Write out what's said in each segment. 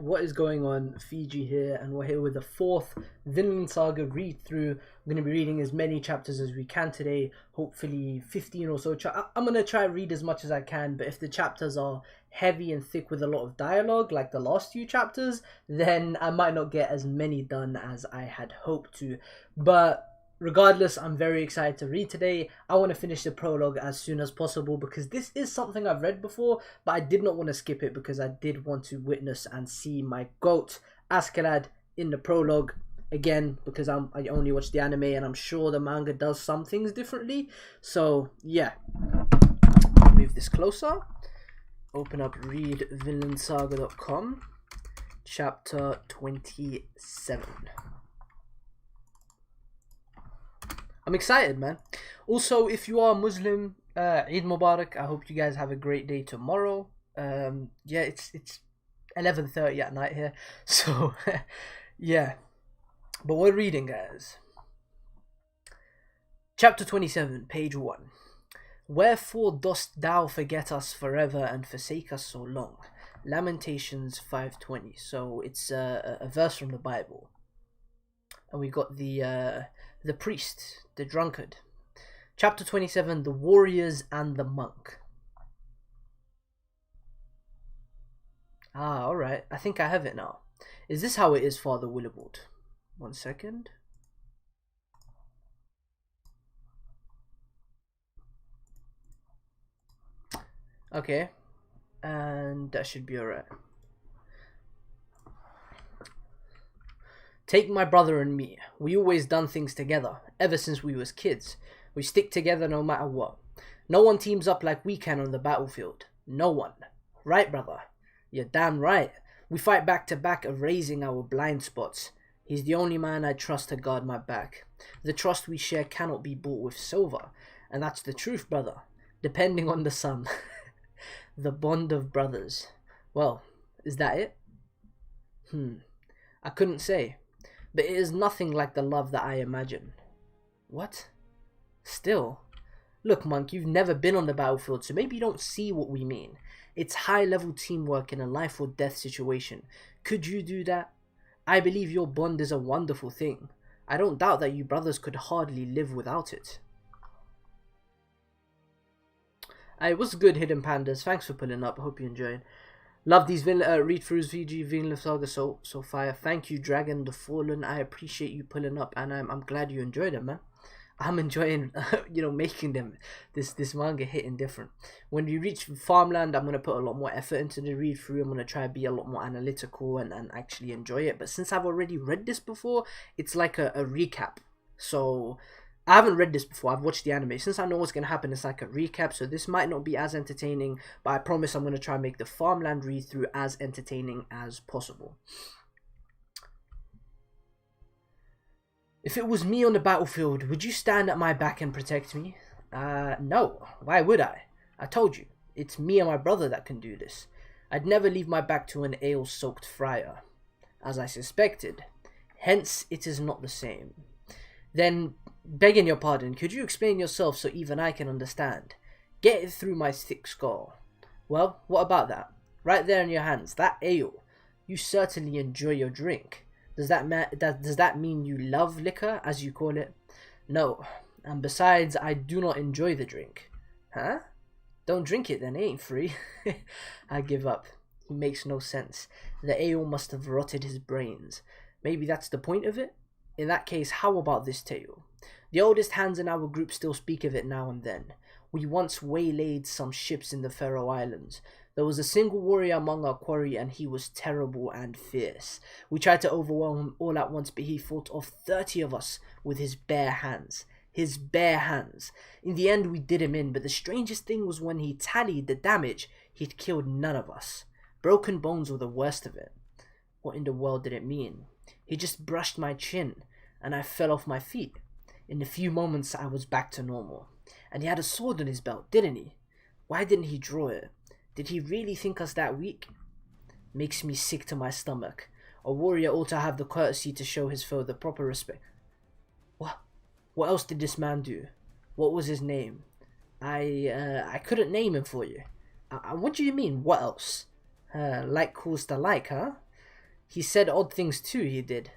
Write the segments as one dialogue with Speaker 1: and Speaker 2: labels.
Speaker 1: What is going on? Fiji here, and we're here with the fourth Vinland Saga read through. We're going to be reading as many chapters as we can today, hopefully 15 or so. I'm going to try to read as much as I can, but if the chapters are heavy and thick with a lot of dialogue, like the last few chapters, then I might not get as many done as I had hoped to. But regardless, I'm very excited to read today. I want to finish the prologue as soon as possible because this is something I've read before, but I did not want to skip it because I did want to witness and see my goat, Askeladd, in the prologue. Again, because I only watched the anime and I'm sure the manga does some things differently. So, yeah. Move this closer. Open up readvinlandsaga.com. Chapter 27. I'm excited, man. Also, if you are Muslim, Eid Mubarak. I hope you guys have a great day tomorrow. Yeah, it's 11:30 at night here, so yeah. But we're reading, guys. Chapter 27, page 1. Wherefore dost thou forget us forever and forsake us so long? Lamentations 5:20. So it's a verse from the Bible, and we got the priest, the drunkard. Chapter 27, the warriors and the monk. Ah, alright. I think I have it now. Is this how it is, Father Willibald? 1 second. Okay. And that should be alright. Take my brother and me. We always done things together, ever since we was kids. We stick together no matter what. No one teams up like we can on the battlefield. No one. Right, brother? You're damn right. We fight back to back, erasing our blind spots. He's the only man I trust to guard my back. The trust we share cannot be bought with silver. And that's the truth, brother. Depending on the sum. The bond of brothers. Well, is that it? I couldn't say. But it is nothing like the love that I imagine. What? Still? Look, monk, you've never been on the battlefield, so maybe you don't see what we mean. It's high-level teamwork in a life-or-death situation. Could you do that? I believe your bond is a wonderful thing. I don't doubt that you brothers could hardly live without it. It was good, Hidden Pandas. Thanks for pulling up. I hope you enjoyed. Love these read-throughs, VG, Vinland Saga, so fire. Thank you, Dragon the Fallen. I appreciate you pulling up, and I'm glad you enjoyed them, man. I'm enjoying, making them. This manga hitting different. When we reach Farmland, I'm gonna put a lot more effort into the read-through. I'm gonna try to be a lot more analytical and actually enjoy it. But since I've already read this before, it's like a recap. So I haven't read this before. I've watched the anime. Since I know what's going to happen, it's like a recap. So this might not be as entertaining, but I promise I'm going to try and make the Farmland read-through as entertaining as possible. If it was me on the battlefield, would you stand at my back and protect me? No. Why would I? I told you. It's me and my brother that can do this. I'd never leave my back to an ale-soaked friar. As I suspected. Hence, it is not the same. Then, begging your pardon, could you explain yourself so even I can understand? Get it through my thick skull. Well, what about that? Right there in your hands, that ale. You certainly enjoy your drink. Does that mean you love liquor, as you call it? No, and besides, I do not enjoy the drink. Huh? Don't drink it then, it ain't free. I give up. He makes no sense. The ale must have rotted his brains. Maybe that's the point of it? In that case, how about this tale? The oldest hands in our group still speak of it now and then. We once waylaid some ships in the Faroe Islands. There was a single warrior among our quarry, and he was terrible and fierce. We tried to overwhelm him all at once, but he fought off 30 of us with his bare hands. His bare hands. In the end, we did him in, but the strangest thing was when he tallied the damage, he'd killed none of us. Broken bones were the worst of it. What in the world did it mean? He just brushed my chin, and I fell off my feet. In a few moments, I was back to normal. And he had a sword on his belt, didn't he? Why didn't he draw it? Did he really think us that weak? Makes me sick to my stomach. A warrior ought to have the courtesy to show his foe the proper respect. What else did this man do? What was his name? I couldn't name him for you. What do you mean, what else? Like calls to like, huh? He said odd things too, he did.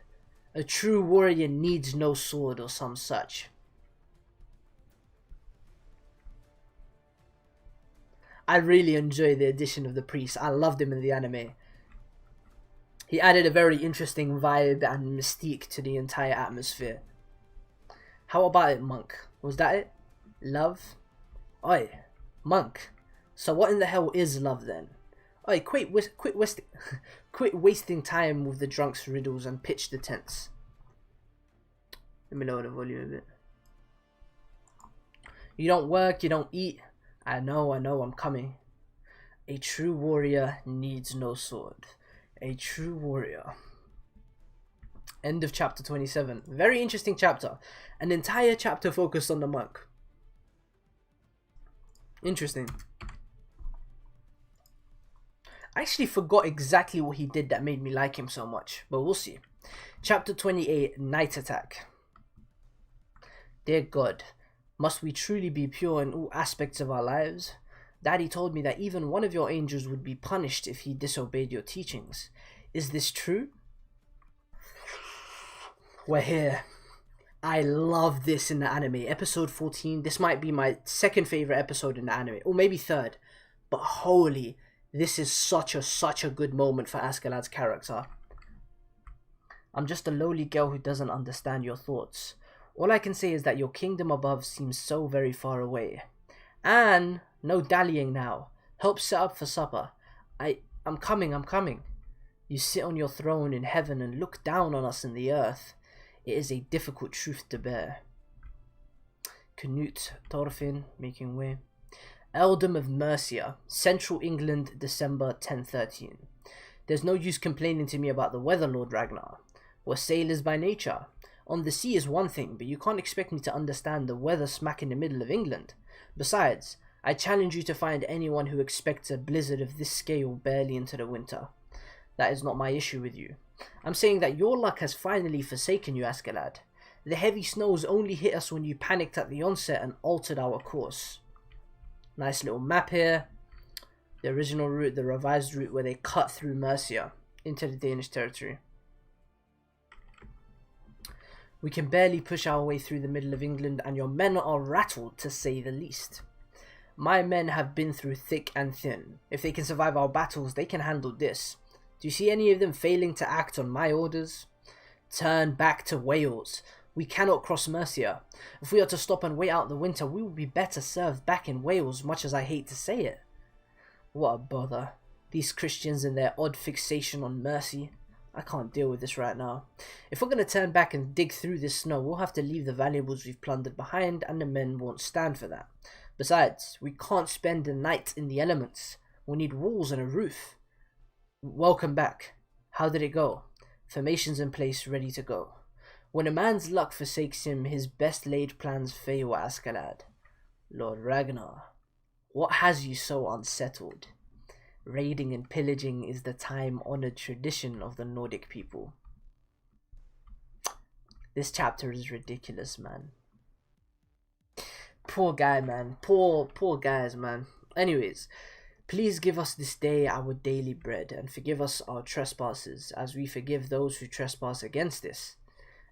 Speaker 1: A true warrior needs no sword or some such. I really enjoy the addition of the priest. I loved him in the anime. He added a very interesting vibe and mystique to the entire atmosphere. How about it, Monk? Was that it? Love? Oi, Monk. So what in the hell is love then? Oi, quit wasting time with the drunk's riddles and pitch the tents. Let me lower the volume a bit. You don't work, you don't eat. I know, I'm coming. A true warrior needs no sword. A true warrior. End of chapter 27. Very interesting chapter. An entire chapter focused on the monk. Interesting. I actually forgot exactly what he did that made me like him so much, but we'll see. Chapter 28, Night Attack. Dear God, must we truly be pure in all aspects of our lives? Daddy told me that even one of your angels would be punished if he disobeyed your teachings. Is this true? We're here. I love this in the anime. Episode 14, this might be my second favorite episode in the anime, or maybe third. But holy, this is such a good moment for Askeladd's character. I'm just a lowly girl who doesn't understand your thoughts. All I can say is that your kingdom above seems so very far away. And no dallying now. Help set up for supper. I'm coming. You sit on your throne in heaven and look down on us in the earth. It is a difficult truth to bear. Canute, Thorfinn, making way. Earldom of Mercia, Central England, December 1013. There's no use complaining to me about the weather, Lord Ragnar. We're sailors by nature. On the sea is one thing, but you can't expect me to understand the weather smack in the middle of England. Besides, I challenge you to find anyone who expects a blizzard of this scale barely into the winter. That is not my issue with you. I'm saying that your luck has finally forsaken you, Askeladd. The heavy snows only hit us when you panicked at the onset and altered our course. Nice little map here. The original route, the revised route where they cut through Mercia into the Danish territory. We can barely push our way through the middle of England, and your men are rattled, to say the least. My men have been through thick and thin. If they can survive our battles, they can handle this. Do you see any of them failing to act on my orders? Turn back to Wales. We cannot cross Mercia. If we are to stop and wait out the winter, we will be better served back in Wales, much as I hate to say it. What a bother. These Christians and their odd fixation on mercy. I can't deal with this right now. If we're going to turn back and dig through this snow, we'll have to leave the valuables we've plundered behind, and the men won't stand for that. Besides, we can't spend the night in the elements. We'll need walls and a roof. Welcome back. How did it go? Formations in place, ready to go. When a man's luck forsakes him, his best laid plans fail, Askeladd. Lord Ragnar, what has you so unsettled? Raiding and pillaging is the time-honored tradition of the Nordic people. This chapter is ridiculous, man. Poor guy, man. Poor guys, man. Anyways, please give us this day our daily bread, and forgive us our trespasses, as we forgive those who trespass against us.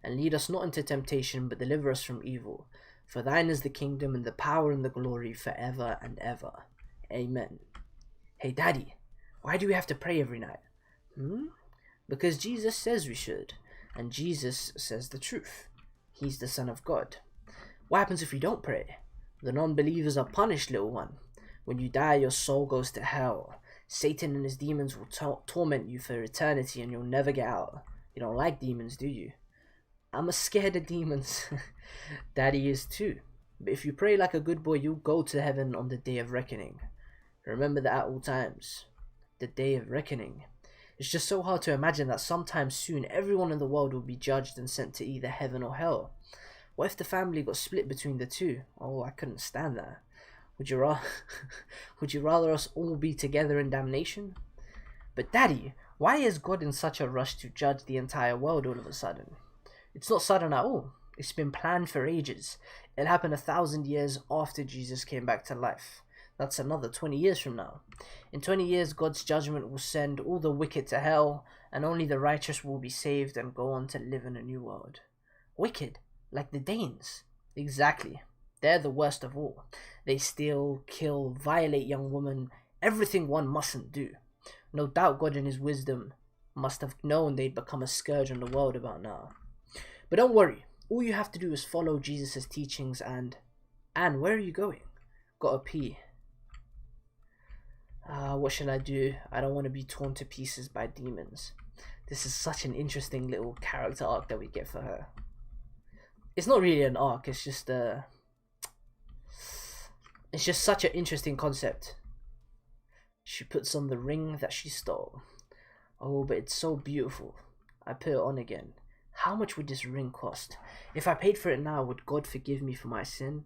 Speaker 1: And lead us not into temptation, but deliver us from evil. For thine is the kingdom, and the power, and the glory, forever and ever. Amen. Hey, Daddy, why do we have to pray every night? Because Jesus says we should, and Jesus says the truth. He's the Son of God. What happens if we don't pray? The non-believers are punished, little one. When you die, your soul goes to hell. Satan and his demons will torment you for eternity, and you'll never get out. You don't like demons, do you? I'm scared of demons. Daddy is too. But if you pray like a good boy, you'll go to heaven on the day of reckoning. Remember that at all times. The day of reckoning. It's just so hard to imagine that sometime soon everyone in the world will be judged and sent to either heaven or hell. What if the family got split between the two? Oh, I couldn't stand that. Would you rather us all be together in damnation? But Daddy, why is God in such a rush to judge the entire world all of a sudden? It's not sudden at all. It's been planned for ages. It happened 1,000 years after Jesus came back to life. That's another 20 years from now. In 20 years, God's judgment will send all the wicked to hell, and only the righteous will be saved and go on to live in a new world. Wicked? Like the Danes? Exactly. They're the worst of all. They steal, kill, violate young women, everything one mustn't do. No doubt God in his wisdom must have known they'd become a scourge on the world about now. But don't worry, all you have to do is follow Jesus' teachings and... Anne, where are you going? Gotta pee. What should I do? I don't want to be torn to pieces by demons. This is such an interesting little character arc that we get for her. It's not really an arc, it's just such an interesting concept. She puts on the ring that she stole. Oh, but it's so beautiful. I put it on again. How much would this ring cost? If I paid for it now, would God forgive me for my sin?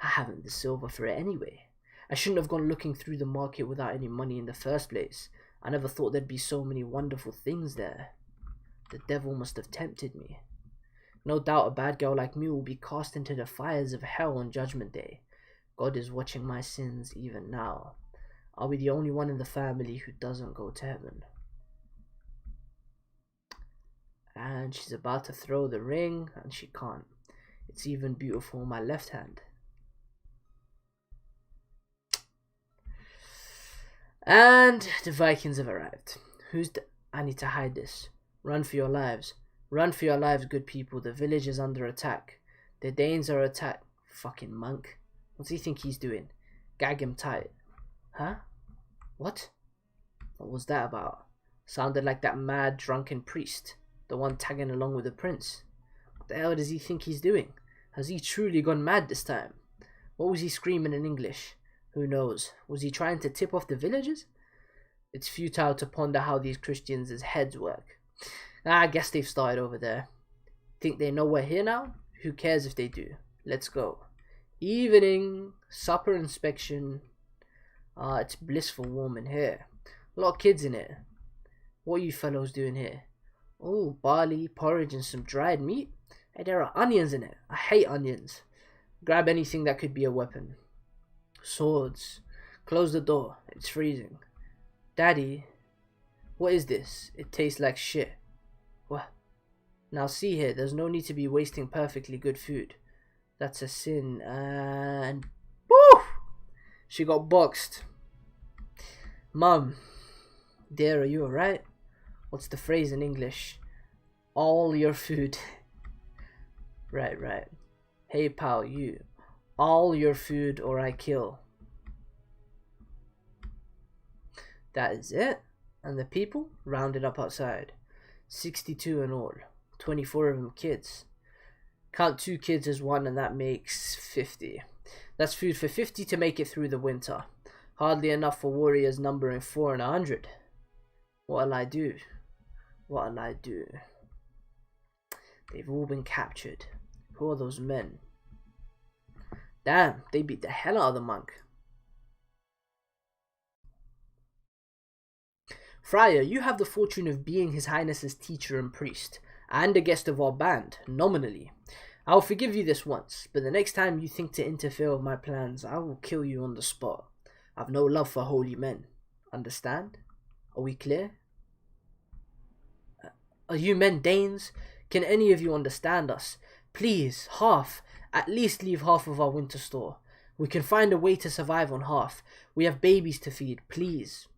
Speaker 1: I haven't the silver for it anyway. I shouldn't have gone looking through the market without any money in the first place. I never thought there'd be so many wonderful things there. The devil must have tempted me. No doubt a bad girl like me will be cast into the fires of hell on Judgment Day. God is watching my sins even now. I'll be the only one in the family who doesn't go to heaven. And she's about to throw the ring, and she can't. It's even beautiful in my left hand. And the Vikings have arrived. I need to hide this. Run for your lives. Run for your lives, good people. The village is under attack. The Danes are attacked. Fucking monk. What do you think he's doing? Gag him tight. Huh? What? What was that about? Sounded like that mad, drunken priest. The one tagging along with the prince. What the hell does he think he's doing? Has he truly gone mad this time? What was he screaming in English? Who knows? Was he trying to tip off the villagers? It's futile to ponder how these Christians' heads work. I guess they've started over there. Think they know we're here now? Who cares if they do? Let's go. Evening. Supper inspection. It's blissful warm in here. A lot of kids in here. What are you fellows doing here? Oh, barley, porridge and some dried meat. Hey, there are onions in it. I hate onions. Grab anything that could be a weapon. Swords. Close the door. It's freezing. Daddy, what is this? It tastes like shit. What? Now see here, there's no need to be wasting perfectly good food. That's a sin. And... woo! She got boxed. Mum. Dear, are you alright? What's the phrase in English? All your food. Right. Hey pal, you. All your food or I kill. That is it. And the people rounded up outside. 62 in all. 24 of them kids. Count 2 kids as one and that makes 50. That's food for 50 to make it through the winter. Hardly enough for warriors numbering 4 in 100. What'll I do? What'll I do? They've all been captured. Who are those men? Damn, they beat the hell out of the monk. Friar, you have the fortune of being His Highness's teacher and priest, and a guest of our band, nominally. I will forgive you this once, but the next time you think to interfere with my plans, I will kill you on the spot. I've no love for holy men. Understand? Are we clear? Are you men Danes? Can any of you understand us? Please, half. At least leave half of our winter store. We can find a way to survive on half. We have babies to feed, please.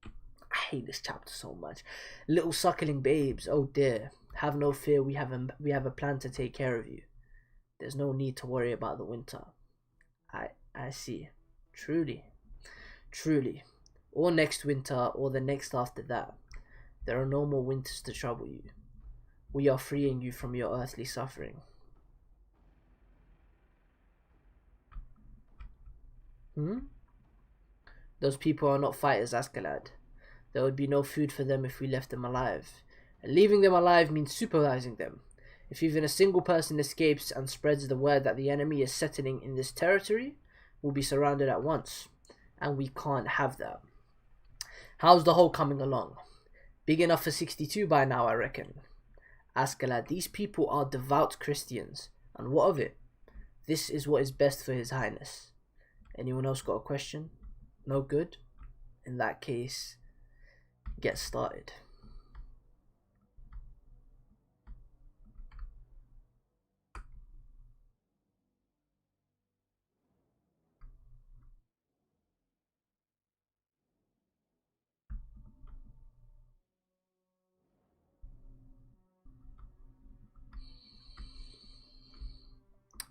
Speaker 1: I hate this chapter so much. Little suckling babes, oh dear. Have no fear, we have a plan to take care of you. There's no need to worry about the winter. I see. Truly. Or next winter, or the next after that. There are no more winters to trouble you. We are freeing you from your earthly suffering. Those people are not fighters, Askeladd. There would be no food for them if we left them alive. And leaving them alive means supervising them. If even a single person escapes and spreads the word that the enemy is settling in this territory, we'll be surrounded at once. And we can't have that. How's the hole coming along? Big enough for 62 by now, I reckon. Askeladd, these people are devout Christians. And what of it? This is what is best for His Highness. Anyone else got a question? No good? In that case, get started.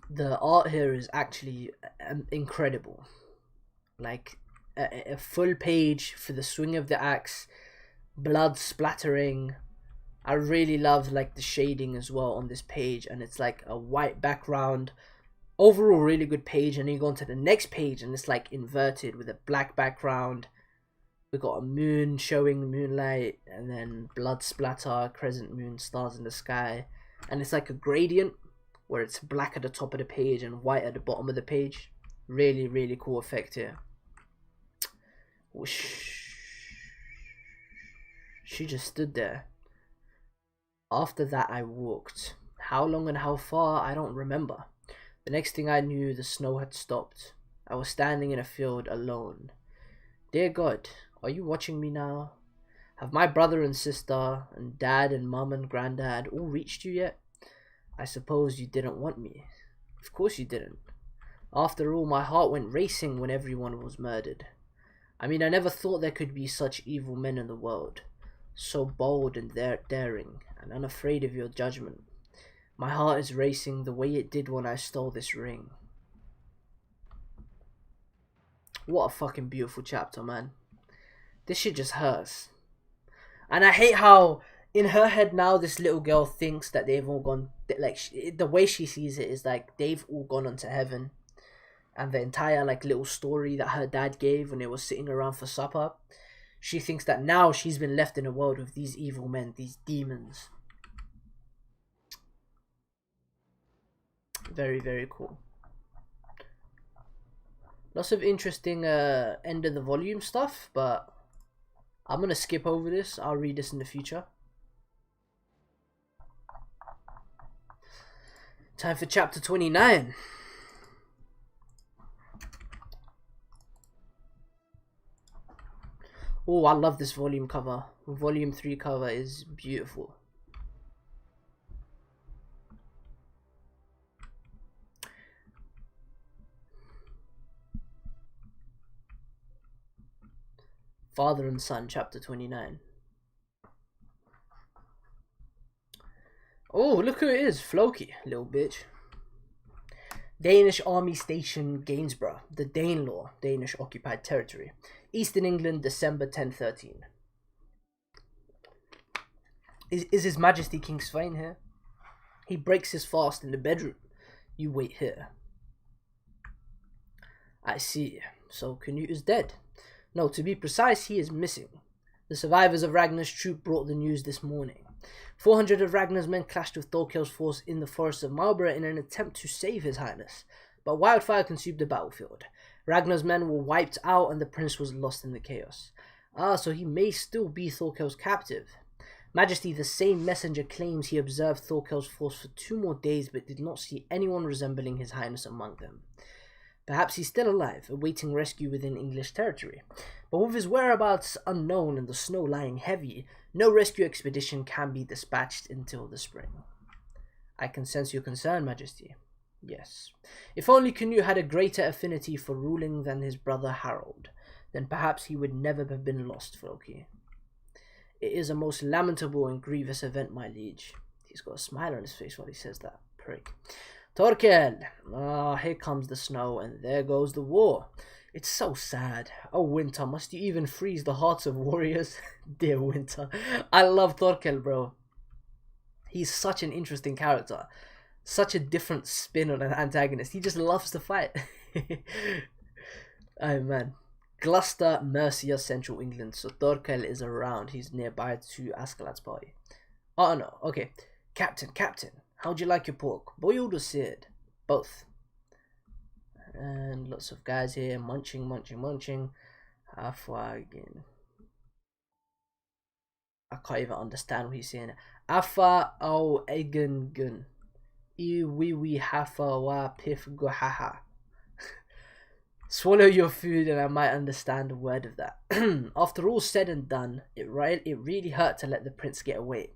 Speaker 1: The art here is actually incredible. Like a full page for the swing of the axe, blood splattering. I really love like the shading as well on this page, and it's like a white background. Overall, really good page, and then you go on to the next page, and it's like inverted with a black background. We got a moon showing moonlight, and then blood splatter, crescent moon, stars in the sky, and it's like a gradient where it's black at the top of the page and white at the bottom of the page. Really, really cool effect here. Whoosh. She just stood there. After that, I walked. How long and how far, I don't remember. The next thing I knew, the snow had stopped. I was standing in a field alone. Dear God, are you watching me now? Have my brother and sister and dad and mum and granddad all reached you yet? I suppose you didn't want me. Of course you didn't. After all, my heart went racing when everyone was murdered. I mean, I never thought there could be such evil men in the world. So bold and daring, and unafraid of your judgment. My heart is racing the way it did when I stole this ring. What a fucking beautiful chapter, man. This shit just hurts. And I hate how in her head now this little girl thinks that they've all gone, like, the way she sees it is like they've all gone onto heaven. And the entire like little story that her dad gave when they were sitting around for supper, she thinks that now she's been left in a world with these evil men, these demons. Very, very cool. Lots of interesting end of the volume stuff, but I'm going to skip over this. I'll read this in the future. Time for chapter 29. Oh, I love this volume cover. Volume 3 cover is beautiful. Father and Son, chapter 29. Oh, look who it is. Floki, little bitch. Danish Army Station, Gainsborough, the Danelaw, Danish occupied territory. Eastern England, December 1013. Is His Majesty King Svein here? He breaks his fast in the bedroom. You wait here. I see. So Canute is dead. No, to be precise, he is missing. The survivors of Ragnar's troop brought the news this morning. 400 of Ragnar's men clashed with Thorkel's force in the forests of Marlborough in an attempt to save his highness, but wildfire consumed the battlefield. Ragnar's men were wiped out and the prince was lost in the chaos. Ah, so he may still be Thorkel's captive. Majesty, the same messenger claims he observed Thorkel's force for 2 more days but did not see anyone resembling his highness among them. Perhaps he's still alive, awaiting rescue within English territory. But with his whereabouts unknown and the snow lying heavy, no rescue expedition can be dispatched until the spring. I can sense your concern, Majesty. Yes. If only Canute had a greater affinity for ruling than his brother Harold, then perhaps he would never have been lost, Floki. It is a most lamentable and grievous event, my liege. He's got a smile on his face while he says that. Prick. Thorkel! Ah, here comes the snow, and there goes the war. It's so sad. Oh, Winter, must you even freeze the hearts of warriors? Dear Winter. I love Thorkel, bro. He's such an interesting character. Such a different spin on an antagonist. He just loves to fight. Oh, man. Gloucester, Mercia, Central England. So Thorkel is around. He's nearby to Askeladd's party. Oh, no. Okay. Captain. How'd you like your pork? Boiled or seared? Both. And lots of guys here munching. Afwa again. I can't even understand what he's saying. Afa au egen gun. I wee hafa wa pif go haha. Swallow your food and I might understand a word of that. After all said and done, it really hurt to let the prince get away.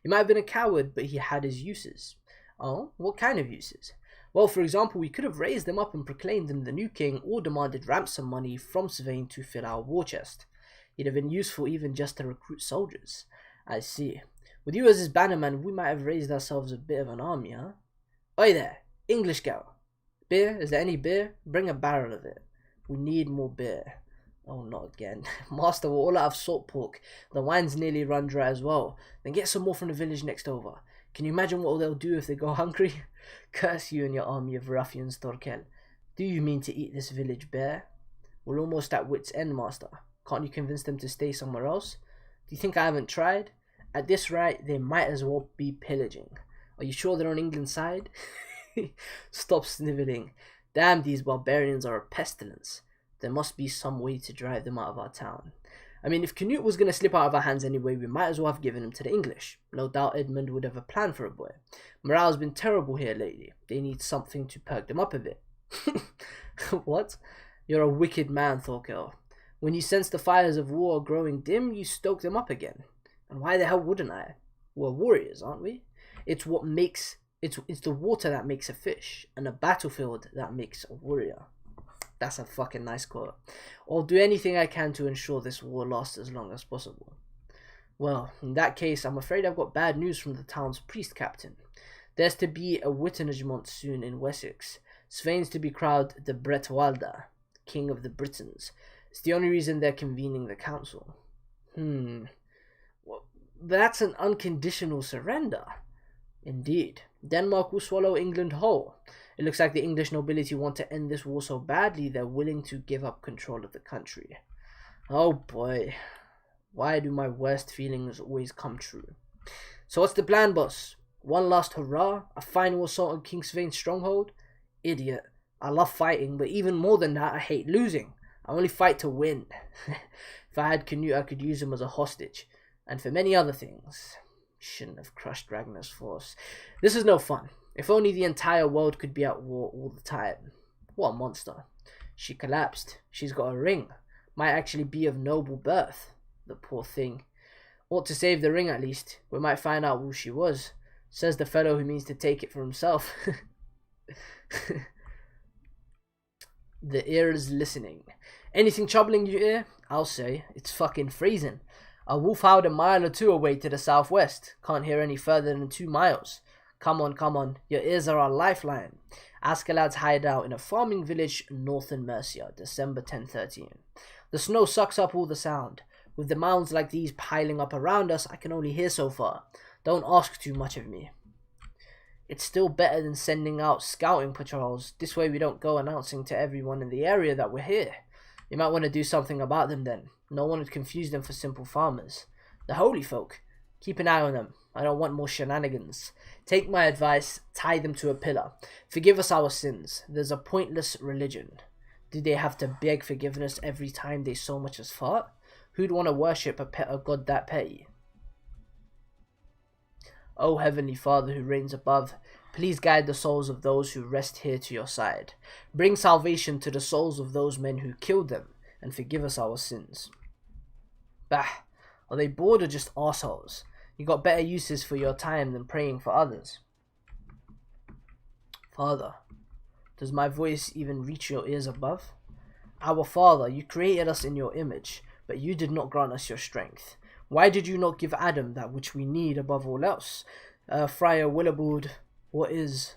Speaker 1: He might have been a coward, but he had his uses. Oh, what kind of uses? Well, for example, we could have raised him up and proclaimed him the new king, or demanded ransom money from Sweyn to fill our war chest. He'd have been useful even just to recruit soldiers. I see. With you as his bannerman, we might have raised ourselves a bit of an army, huh? Oi there, English girl. Beer? Is there any beer? Bring a barrel of it. We need more beer. Oh, not again. Master, we're all out of salt pork. The wine's nearly run dry as well. Then get some more from the village next over. Can you imagine what they'll do if they go hungry? Curse you and your army of ruffians, Torkel. Do you mean to eat this village bare? We're almost at wit's end, Master. Can't you convince them to stay somewhere else? Do you think I haven't tried? At this rate, they might as well be pillaging. Are you sure they're on England's side? Stop snivelling. Damn, these barbarians are a pestilence. There must be some way to drive them out of our town. I mean, if Canute was going to slip out of our hands anyway, we might as well have given him to the English. No doubt Edmund would have a plan for a boy. Morale's been terrible here lately. They need something to perk them up a bit. What? You're a wicked man, Thorkel. When you sense the fires of war growing dim, you stoke them up again. And why the hell wouldn't I? We're warriors, aren't we? It's the water that makes a fish, and a battlefield that makes a warrior. That's a fucking nice quote. I'll do anything I can to ensure this war lasts as long as possible. Well, in that case, I'm afraid I've got bad news from the town's priest captain. There's to be a Wittenagement soon in Wessex. Sweyn's to be crowned the Bretwalda, king of the Britons. It's the only reason they're convening the council. Well, that's an unconditional surrender. Indeed. Denmark will swallow England whole. It looks like the English nobility want to end this war so badly they're willing to give up control of the country. Oh boy. Why do my worst feelings always come true? So what's the plan, boss? One last hurrah? A final assault on King Sweyn's stronghold? Idiot. I love fighting, but even more than that, I hate losing. I only fight to win. If I had Canute, I could use him as a hostage. And for many other things. Shouldn't have crushed Ragnar's force. This is no fun. If only the entire world could be at war all the time. What a monster. She collapsed. She's got a ring. Might actually be of noble birth. The poor thing. Ought to save the ring at least. We might find out who she was. Says the fellow who means to take it for himself. The ear is listening. Anything troubling you, ear? I'll say. It's fucking freezing. A wolf howled a mile or two away to the southwest. Can't hear any further than 2 miles. Come on, come on. Your ears are our lifeline. Askeladd's hideout in a farming village north in Mercia, December 1013. The snow sucks up all the sound. With the mounds like these piling up around us, I can only hear so far. Don't ask too much of me. It's still better than sending out scouting patrols. This way we don't go announcing to everyone in the area that we're here. You might want to do something about them then. No one would confuse them for simple farmers. The holy folk. Keep an eye on them. I don't want more shenanigans. Take my advice. Tie them to a pillar. Forgive us our sins. There's a pointless religion. Do they have to beg forgiveness every time they so much as fart? Who'd want to worship a god that petty? O Heavenly Father who reigns above, please guide the souls of those who rest here to your side. Bring salvation to the souls of those men who killed them, and forgive us our sins. Bah, are they bored or just assholes? You got better uses for your time than praying for others. Father, does my voice even reach your ears above? Our Father, you created us in your image, but you did not grant us your strength. Why did you not give Adam that which we need above all else? Friar Willibald, what is...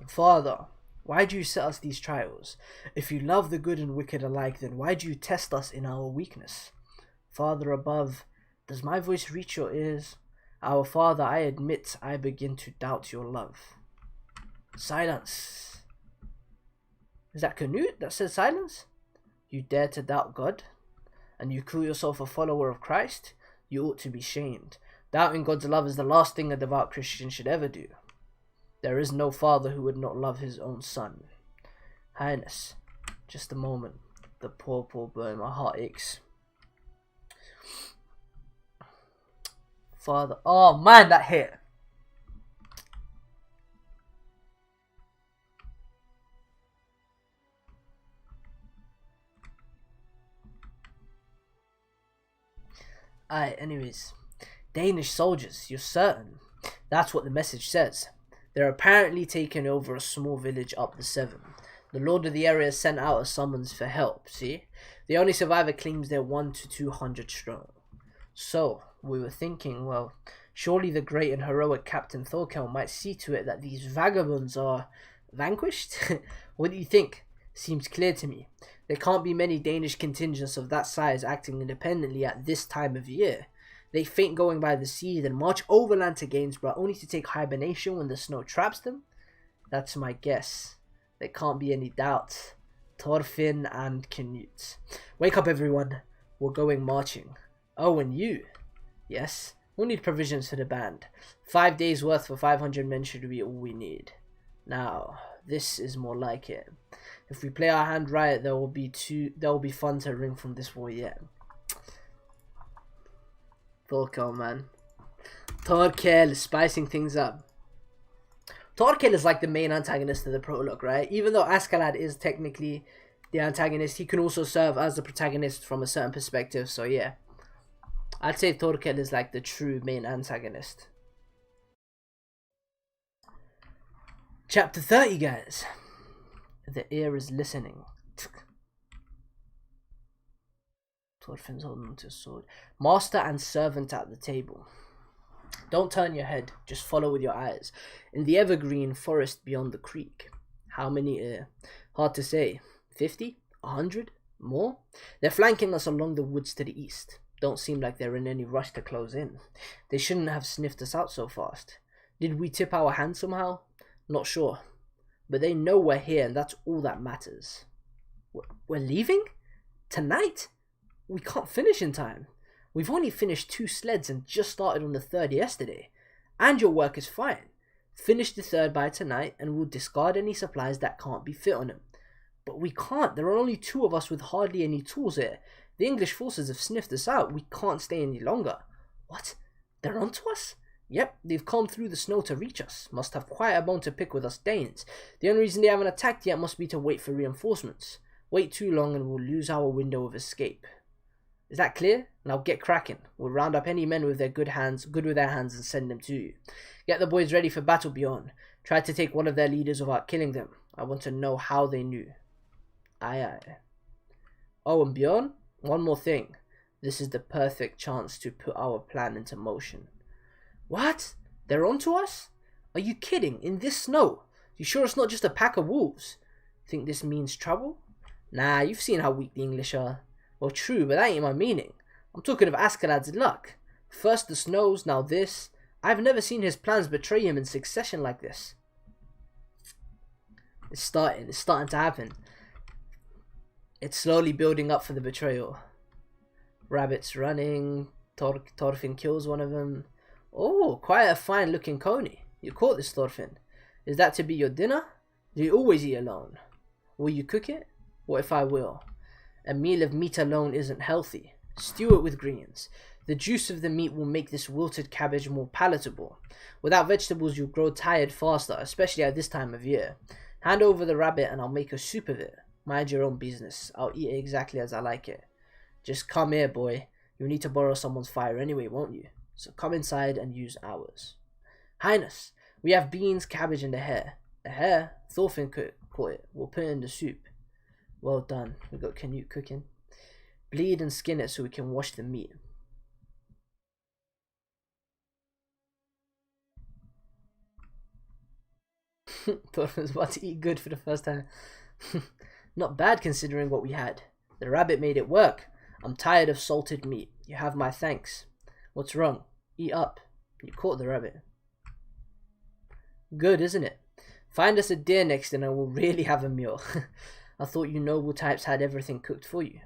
Speaker 1: Father, why do you set us these trials? If you love the good and wicked alike, then why do you test us in our weakness? Father above, does my voice reach your ears? Our Father, I admit I begin to doubt your love. Silence. Is that Canute that said silence? You dare to doubt God? And you call yourself a follower of Christ? You ought to be shamed. Doubting God's love is the last thing a devout Christian should ever do. There is no father who would not love his own son. Highness, just a moment. The poor boy, my heart aches. Father, oh man, that hit. Anyways. Danish soldiers, you're certain? That's what the message says. They're apparently taking over a small village up the Severn. The lord of the area sent out a summons for help, see? The only survivor claims they're 100 to 200 strong. So, we were thinking, well, surely the great and heroic Captain Thorkel might see to it that these vagabonds are vanquished? What do you think? Seems clear to me. There can't be many Danish contingents of that size acting independently at this time of year. They faint going by the sea, then march overland to Gainsborough, only to take hibernation when the snow traps them? That's my guess. There can't be any doubt. Thorfinn and Canute. Wake up, everyone. We're going marching. Oh, and you? Yes? We'll need provisions for the band. 5 days' worth for 500 men should be all we need. Now, this is more like it. If we play our hand right, there will be fun to wring from this war yet. Thorkel, man. Thorkel, spicing things up. Thorkel is like the main antagonist of the prologue, right? Even though Askeladd is technically the antagonist, he can also serve as the protagonist from a certain perspective, so yeah. I'd say Thorkel is like the true main antagonist. Chapter 30, guys. The ear is listening. Thorfinn's holding onto his sword. Master and servant at the table. Don't turn your head, just follow with your eyes. In the evergreen forest beyond the creek. How many? Hard to say. 50? 100? More? They're flanking us along the woods to the east. Don't seem like they're in any rush to close in. They shouldn't have sniffed us out so fast. Did we tip our hand somehow? Not sure. But they know we're here, and that's all that matters. We're leaving? Tonight? We can't finish in time. We've only finished 2 sleds and just started on the 3rd yesterday. And your work is fine. Finish the 3rd by tonight and we'll discard any supplies that can't be fit on them. But we can't. There are only 2 of us with hardly any tools here. The English forces have sniffed us out. We can't stay any longer. What? They're onto us? Yep, they've come through the snow to reach us. Must have quite a bone to pick with us Danes. The only reason they haven't attacked yet must be to wait for reinforcements. Wait too long and we'll lose our window of escape. Is that clear? Now get cracking. We'll round up any men with their good with their hands and send them to you. Get the boys ready for battle beyond. Try to take one of their leaders without killing them. I want to know how they knew. Aye aye. Oh, and Bjorn, one more thing. This is the perfect chance to put our plan into motion. What? They're onto us? Are you kidding? In this snow? You sure it's not just a pack of wolves? Think this means trouble? Nah, you've seen how weak the English are. Well, true, but that ain't my meaning. I'm talking of Askeladd's luck. First the snows, now this. I've never seen his plans betray him in succession like this. It's starting to happen. It's slowly building up for the betrayal. Rabbits running. Thorfinn kills one of them. Oh, quite a fine looking coney. You caught this, Thorfinn. Is that to be your dinner? Do you always eat alone? Will you cook it? What if I will? A meal of meat alone isn't healthy. Stew it with greens. The juice of the meat will make this wilted cabbage more palatable. Without vegetables, you'll grow tired faster, especially at this time of year. Hand over the rabbit and I'll make a soup of it. Mind your own business. I'll eat it exactly as I like it. Just come here, boy. You'll need to borrow someone's fire anyway, won't you? So come inside and use ours. Highness, we have beans, cabbage, and a hare. A hare? Thorfinn caught it. We'll put it in the soup. Well done. We've got Canute cooking. Bleed and skin it so we can wash the meat. Thought I was about to eat good for the first time. Not bad considering what we had. The rabbit made it work. I'm tired of salted meat. You have my thanks. What's wrong? Eat up. You caught the rabbit. Good, isn't it? Find us a deer next and I will really have a meal. I thought you noble types had everything cooked for you.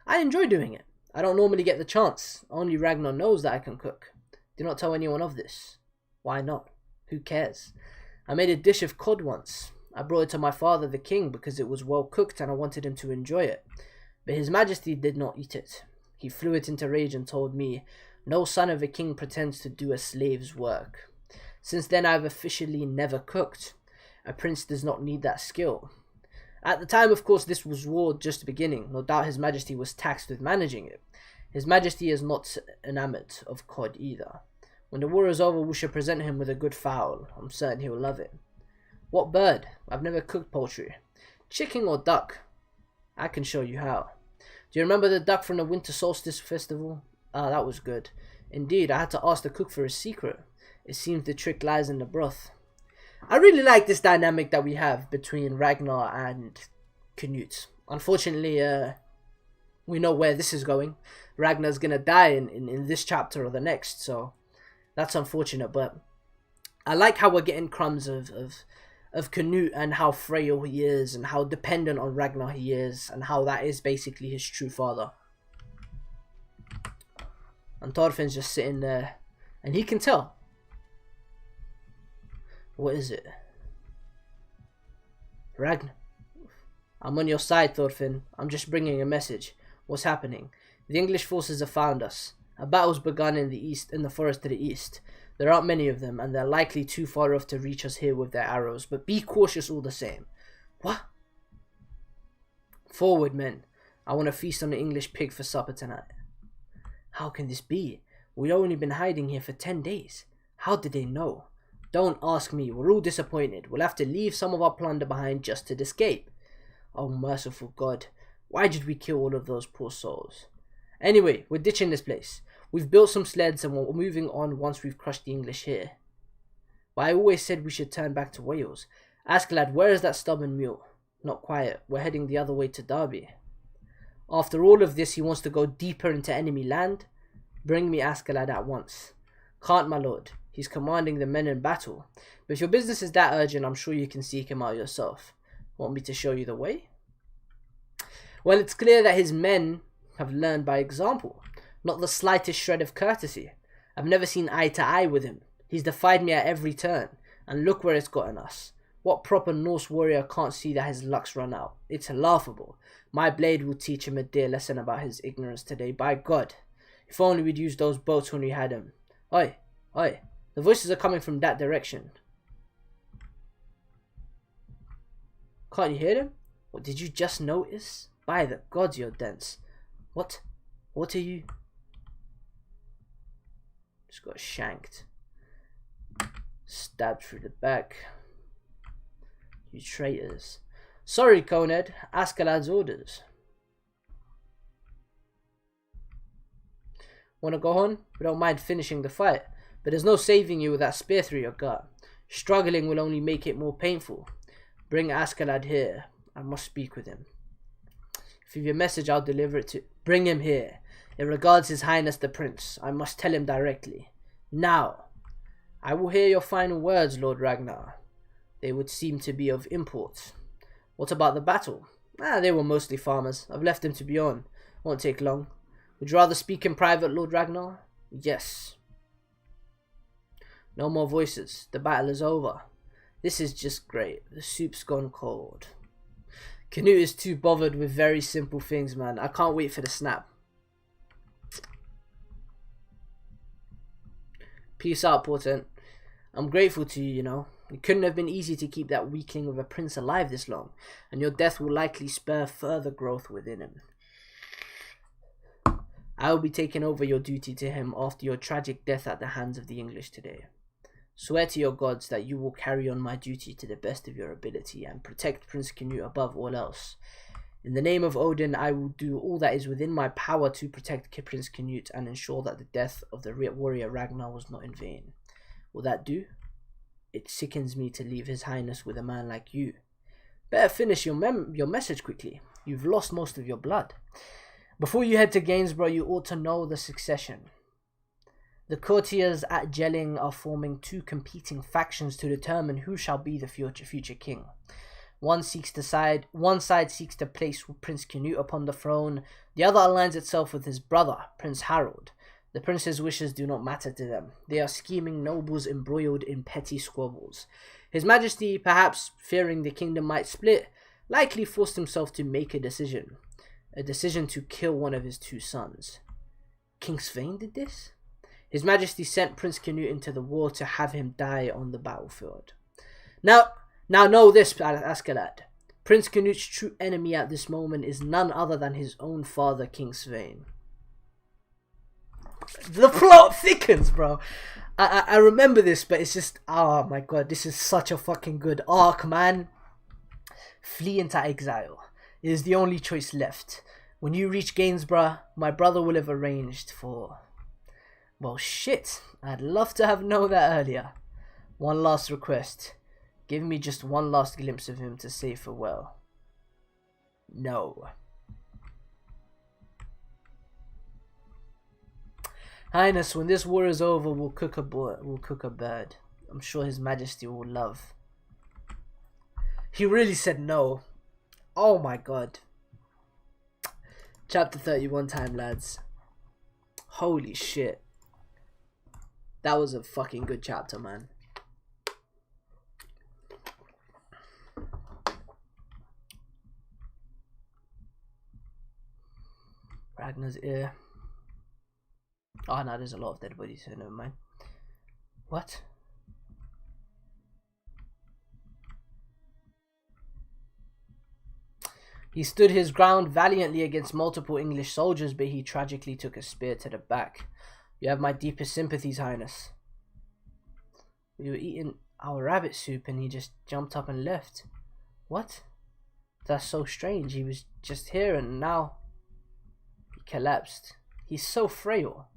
Speaker 1: I enjoy doing it. I don't normally get the chance. Only Ragnar knows that I can cook. Do not tell anyone of this. Why not? Who cares? I made a dish of cod once. I brought it to my father the king because it was well cooked and I wanted him to enjoy it. But his majesty did not eat it. He flew it into rage and told me, no son of a king pretends to do a slave's work. Since then I've officially never cooked. A prince does not need that skill. At the time, of course, this was war just beginning. No doubt his majesty was taxed with managing it. His Majesty is not enamoured of cod either. When the war is over, we shall present him with a good fowl. I'm certain he will love it. What bird? I've never cooked poultry. Chicken or duck? I can show you how. Do you remember the duck from the Winter Solstice Festival? Ah, that was good. Indeed, I had to ask the cook for his secret. It seems the trick lies in the broth. I really like this dynamic that we have between Ragnar and Canute. Unfortunately, we know where this is going. Ragnar's gonna die in this chapter or the next, so that's unfortunate. But I like how we're getting crumbs of Canute and how frail he is and how dependent on Ragnar he is and how that is basically his true father. And Thorfinn's just sitting there and he can tell. What is it? Ragnar. I'm on your side, Thorfinn. I'm just bringing a message. What's happening? The English forces have found us. A battle's begun in the east, in the forest to the east. There aren't many of them, and they're likely too far off to reach us here with their arrows, but be cautious all the same. What? Forward, men. I want to feast on the English pig for supper tonight. How can this be? We've only been hiding here for 10 days. How did they know? Don't ask me. We're all disappointed. We'll have to leave some of our plunder behind just to escape. Oh, merciful God. Why did we kill all of those poor souls? Anyway, we're ditching this place. We've built some sleds and we're moving on once we've crushed the English here. But I always said we should turn back to Wales. Askeladd, where is that stubborn mule? Not quiet. We're heading the other way to Derby. After all of this, he wants to go deeper into enemy land? Bring me Askeladd at once. Can't, my lord. He's commanding the men in battle. But if your business is that urgent, I'm sure you can seek him out yourself. Want me to show you the way? Well, it's clear that his men have learned by example. Not the slightest shred of courtesy. I've never seen eye to eye with him. He's defied me at every turn. And look where it's gotten us. What proper Norse warrior can't see that his luck's run out? It's laughable. My blade will teach him a dear lesson about his ignorance today. By God. If only we'd used those boats when we had him. Oi, oi. The voices are coming from that direction. Can't you hear them? What, did you just notice? By the gods, you're dense. What? What are you? Just got shanked. Stabbed through the back. You traitors. Sorry, Coned. Askeladd's orders. Wanna go on? We don't mind finishing the fight. But there's no saving you with that spear through your gut. Struggling will only make it more painful. Bring Askeladd here. I must speak with him. If you have your message, I'll deliver it to... Bring him here. It regards His Highness the Prince. I must tell him directly. Now. I will hear your final words, Lord Ragnar. They would seem to be of import. What about the battle? They were mostly farmers. I've left them to be on. Won't take long. Would you rather speak in private, Lord Ragnar? Yes. No more voices. The battle is over. This is just great. The soup's gone cold. Canute is too bothered with very simple things, man. I can't wait for the snap. Peace out, Portent. I'm grateful to you, you know. It couldn't have been easy to keep that weakling of a prince alive this long, and your death will likely spur further growth within him. I will be taking over your duty to him after your tragic death at the hands of the English today. Swear to your gods that you will carry on my duty to the best of your ability and protect Prince Canute above all else. In the name of Odin, I will do all that is within my power to protect Prince Canute and ensure that the death of the warrior Ragnar was not in vain. Will that do? It sickens me to leave His Highness with a man like you. Better finish your message quickly. You've lost most of your blood. Before you head to Gainsborough, you ought to know the succession. The courtiers at Jelling are forming two competing factions to determine who shall be the future king. One side seeks to place Prince Canute upon the throne. The other aligns itself with his brother, Prince Harold. The prince's wishes do not matter to them. They are scheming nobles embroiled in petty squabbles. His Majesty, perhaps fearing the kingdom might split, likely forced himself to make a decision. A decision to kill one of his two sons. King Svein did this? His Majesty sent Prince Canute into the war to have him die on the battlefield. Now know this, Askeladd. Prince Canute's true enemy at this moment is none other than his own father, King Svein. The plot thickens, bro. I remember this, but it's just, oh my god, this is such a fucking good arc, man. Flee into exile. It is the only choice left. When you reach Gainsborough, my brother will have arranged for... Well, shit. I'd love to have known that earlier. One last request. Give me just one last glimpse of him to say farewell. No. Highness, when this war is over, we'll cook a bird. I'm sure His Majesty will love. He really said no. Oh my god. Chapter 31 time, lads. Holy shit. That was a fucking good chapter, man. Ragnar's ear. Oh no, there's a lot of dead bodies here, never mind. What? He stood his ground valiantly against multiple English soldiers, but he tragically took a spear to the back. You have my deepest sympathies, Highness. We were eating our rabbit soup and he just jumped up and left. What? That's so strange. He was just here and now he collapsed. He's so frail.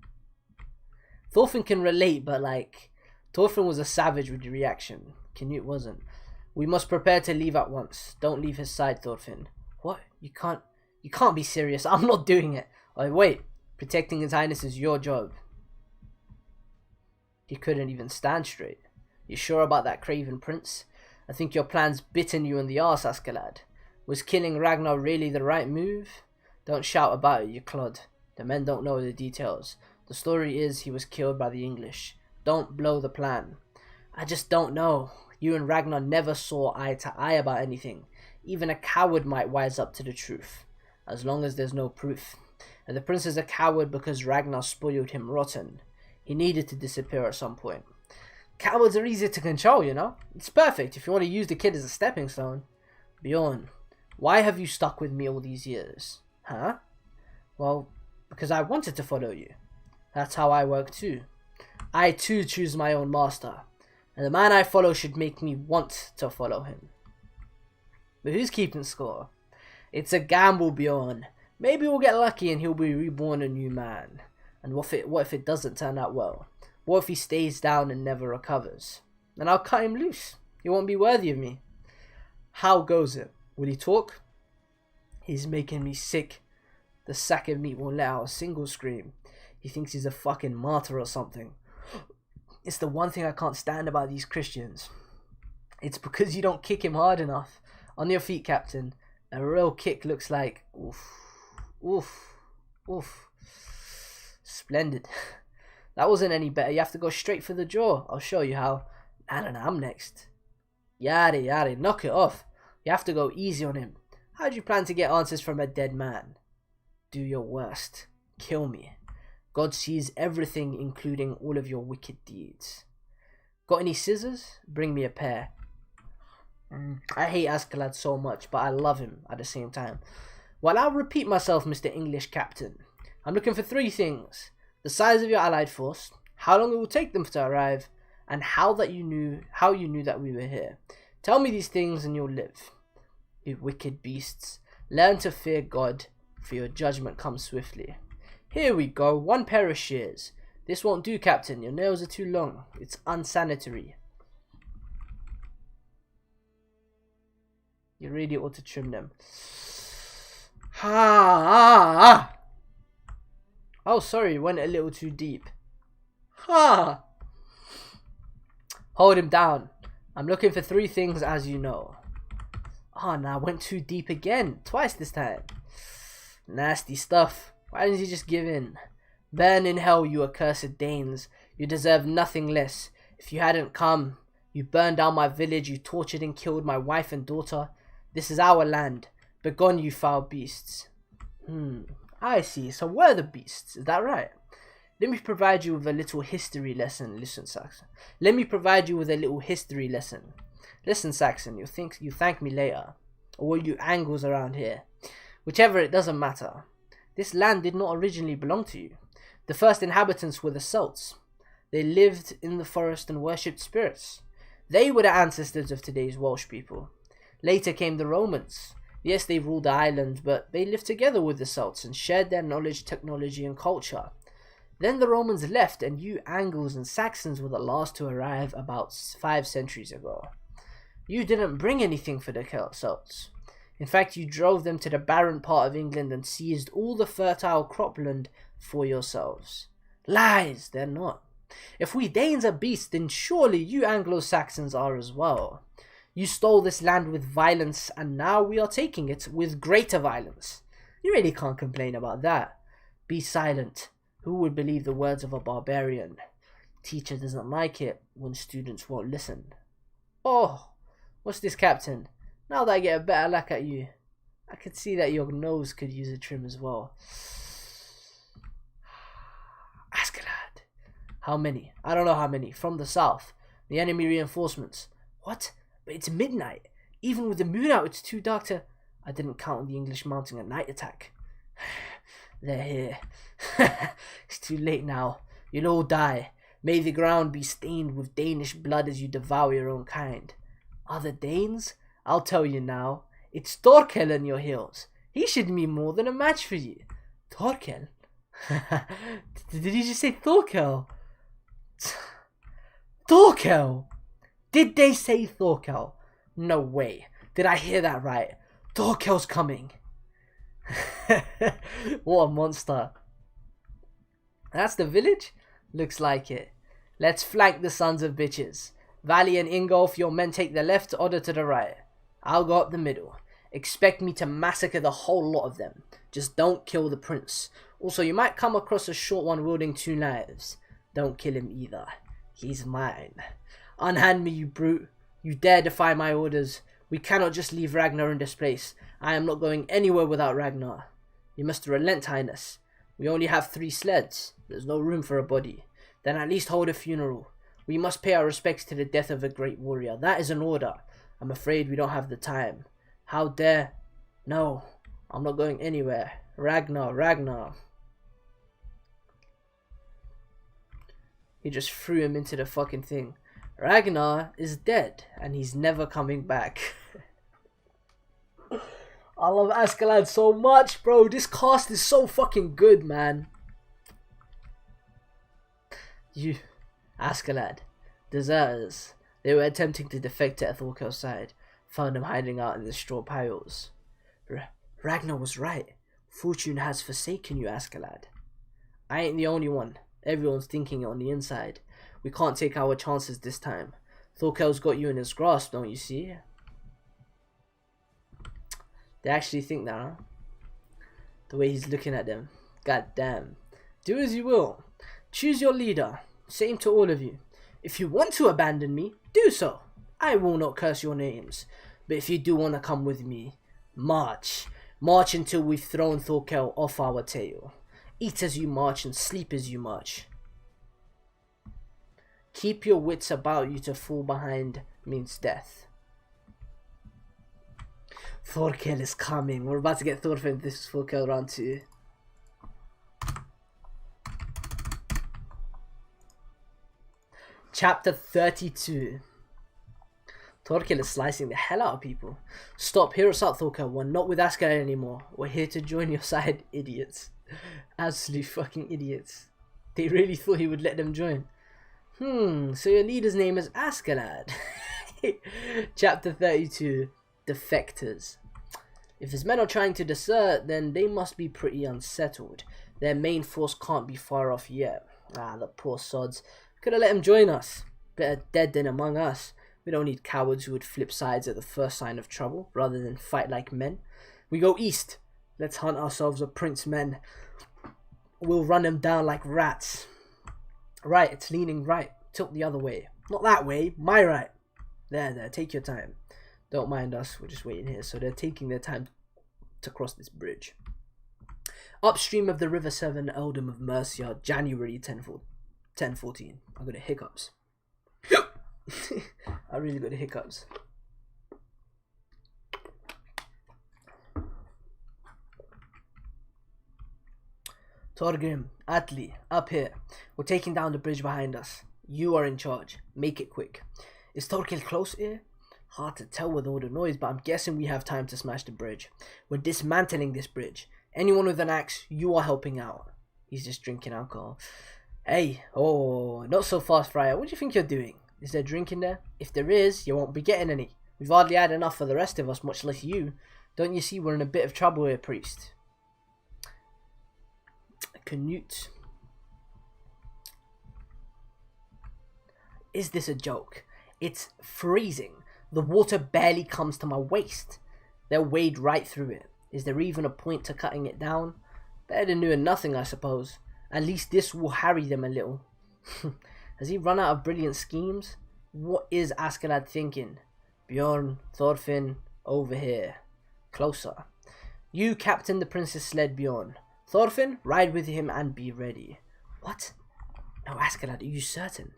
Speaker 1: Thorfinn can relate, but like, Thorfinn was a savage with the reaction. Canute wasn't. We must prepare to leave at once. Don't leave his side, Thorfinn. What? You can't be serious. I'm not doing it. Oh, wait. Protecting His Highness is your job. He couldn't even stand straight. You sure about that, Craven Prince? I think your plan's bitten you in the arse, Askeladd. Was killing Ragnar really the right move? Don't shout about it, you clod. The men don't know the details. The story is he was killed by the English. Don't blow the plan. I just don't know. You and Ragnar never saw eye to eye about anything. Even a coward might wise up to the truth, as long as there's no proof. And the prince is a coward because Ragnar spoiled him rotten. He needed to disappear at some point. Cowards are easy to control, you know? It's perfect if you want to use the kid as a stepping stone. Bjorn, why have you stuck with me all these years? Huh? Well, because I wanted to follow you. That's how I work too. I too choose my own master. And the man I follow should make me want to follow him. But who's keeping score? It's a gamble, Bjorn. Maybe we'll get lucky and he'll be reborn a new man. And what if it doesn't turn out well? What if he stays down and never recovers? Then I'll cut him loose. He won't be worthy of me. How goes it? Will he talk? He's making me sick. The sack of meat won't let out a single scream. He thinks he's a fucking martyr or something. It's the one thing I can't stand about these Christians. It's because you don't kick him hard enough. On your feet, Captain. A real kick looks like... Oof. Oof. Oof. Splendid. That wasn't any better. You have to go straight for the jaw. I'll show you how. I don't know, I'm next. Yada, knock it off. You have to go easy on him. How do you plan to get answers from a dead man? Do your worst. Kill me. God sees everything, including all of your wicked deeds. Got any scissors? Bring me a pair. I hate Askeladd so much, but I love him at the same time. Well, I'll repeat myself, Mr. English Captain. I'm looking for 3 things. The size of your allied force, how long it will take them to arrive, and how you knew that we were here. Tell me these things and you'll live. You wicked beasts. Learn to fear God, for your judgment comes swiftly. Here we go, 1 pair of shears. This won't do, Captain. Your nails are too long. It's unsanitary. You really ought to trim them. Ha! Oh, sorry, went a little too deep. Ha! Hold him down. I'm looking for 3 things, as you know. Oh, no, I went too deep again. Twice this time. Nasty stuff. Why didn't he just give in? Burn in hell, you accursed Danes. You deserve nothing less. If you hadn't come, you burned down my village, you tortured and killed my wife and daughter. This is our land. Begone, you foul beasts. I see. So we're the beasts. Is that right? Let me provide you with a little history lesson. Listen, Saxon. Let me provide you with a little history lesson. Listen, Saxon. You thank me later. Or you angles around here. Whichever, it doesn't matter. This land did not originally belong to you. The first inhabitants were the Celts. They lived in the forest and worshipped spirits. They were the ancestors of today's Welsh people. Later came the Romans. Yes, they ruled the island, but they lived together with the Celts and shared their knowledge, technology, and culture. Then the Romans left, and you Angles and Saxons were the last to arrive about 5 centuries ago. You didn't bring anything for the Celts. In fact, you drove them to the barren part of England and seized all the fertile cropland for yourselves. Lies, they're not. If we Danes are beasts, then surely you Anglo-Saxons are as well. You stole this land with violence, and now we are taking it with greater violence. You really can't complain about that. Be silent. Who would believe the words of a barbarian? Teacher doesn't like it when students won't listen. Oh, what's this, Captain? Now that I get a better look at you, I could see that your nose could use a trim as well. Askeladd. How many? I don't know how many. From the south. The enemy reinforcements. What? But it's midnight. Even with the moon out, it's too dark to... I didn't count on the English mounting a night attack. They're here. It's too late now. You'll all die. May the ground be stained with Danish blood as you devour your own kind. Other Danes? I'll tell you now. It's Thorkel on your heels. He should be more than a match for you. Thorkel? Did you just say Thorkel? Thorkel! Did they say Thorkel? No way. Did I hear that right? Thorkel's coming. What a monster. That's the village? Looks like it. Let's flank the sons of bitches. Valley and Ingolf, your men take the left, Otter to the right. I'll go up the middle. Expect me to massacre the whole lot of them. Just don't kill the prince. Also, you might come across a short one wielding 2 knives. Don't kill him either. He's mine. Unhand me, you brute. You dare defy my orders. We cannot just leave Ragnar in this place. I am not going anywhere without Ragnar. You must relent, Highness. We only have 3 sleds. There's no room for a body. Then at least hold a funeral. We must pay our respects to the death of a great warrior. That is an order. I'm afraid we don't have the time. How dare... No, I'm not going anywhere. Ragnar, Ragnar. He just threw him into the fucking thing. Ragnar is dead, and he's never coming back. I love Askeladd so much, bro. This cast is so fucking good, man. You, Askeladd, deserters. They were attempting to defect to Thorkel's side. Found him hiding out in the straw piles. Ragnar was right. Fortune has forsaken you, Askeladd. I ain't the only one. Everyone's thinking it on the inside. We can't take our chances this time. Thorkel's got you in his grasp, don't you see? They actually think that, huh? The way he's looking at them. God damn. Do as you will. Choose your leader. Same to all of you. If you want to abandon me, do so. I will not curse your names. But if you do want to come with me, march. March until we've thrown Thorkel off our tail. Eat as you march and sleep as you march. Keep your wits about you. To fall behind means death. Thorkel is coming. We're about to get Thorfinn. This is Thorkel round 2. Chapter 32. Thorkel is slicing the hell out of people. Stop, hear us out, Thorkel. We're not with Askeladd anymore. We're here to join your side, idiots. Absolute fucking idiots. They really thought he would let them join. So your leader's name is Askeladd. Chapter 32. Defectors. If his men are trying to desert, then they must be pretty unsettled. Their main force can't be far off yet. Ah, the poor sods. Could have let him join us. Better dead than among us. We don't need cowards who would flip sides at the first sign of trouble, rather than fight like men. We go east. Let's hunt ourselves a prince men. We'll run them down like rats. Right, it's leaning right. Tilt the other way. Not that way, my right. There, take your time. Don't mind us, we're just waiting here. So they're taking their time to cross this bridge. Upstream of the River Severn, Eldom of Mercia, January 1014. I got the hiccups. I really got the hiccups. Thorgrim, Atli, up here. We're taking down the bridge behind us. You are in charge. Make it quick. Is Thorkel close here? Hard to tell with all the noise, but I'm guessing we have time to smash the bridge. We're dismantling this bridge. Anyone with an axe, you are helping out. He's just drinking alcohol. Hey, oh, not so fast, Friar. What do you think you're doing? Is there drink in there? If there is, you won't be getting any. We've hardly had enough for the rest of us, much less you. Don't you see we're in a bit of trouble here, priest? Canute. Is this a joke? It's freezing. The water barely comes to my waist. They'll wade right through it. Is there even a point to cutting it down? Better than doing nothing, I suppose. At least this will harry them a little. Has he run out of brilliant schemes? What is Askeladd thinking? Bjorn, Thorfinn, over here. Closer. You captain the prince's sled, Bjorn. Thorfinn, ride with him and be ready. What? No, Askeladd, are you certain?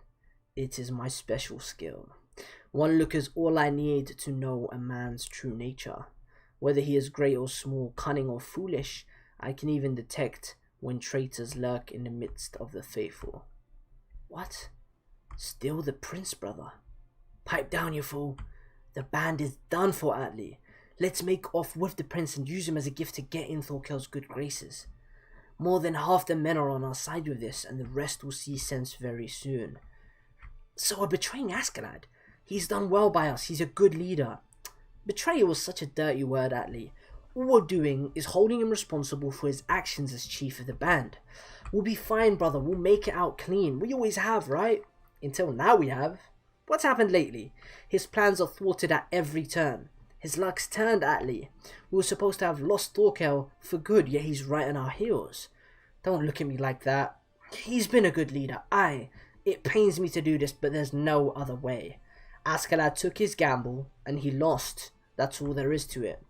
Speaker 1: It is my special skill. One look is all I need to know a man's true nature. Whether he is great or small, cunning or foolish, I can even detect when traitors lurk in the midst of the faithful. What? Still the prince, brother? Pipe down, you fool. The band is done for, Atli. Let's make off with the prince and use him as a gift to get in Thorkel's good graces. More than half the men are on our side with this, and the rest will see sense very soon. So we're betraying Askeladd. He's done well by us. He's a good leader. Betrayal was such a dirty word, Atli. All we're doing is holding him responsible for his actions as chief of the band. We'll be fine, brother. We'll make it out clean. We always have, right? Until now we have. What's happened lately? His plans are thwarted at every turn. His luck's turned, Atli. We were supposed to have lost Thorkel for good, yet he's right on our heels. Don't look at me like that. He's been a good leader, aye. It pains me to do this, but there's no other way. Askeladd took his gamble, and he lost. That's all there is to it.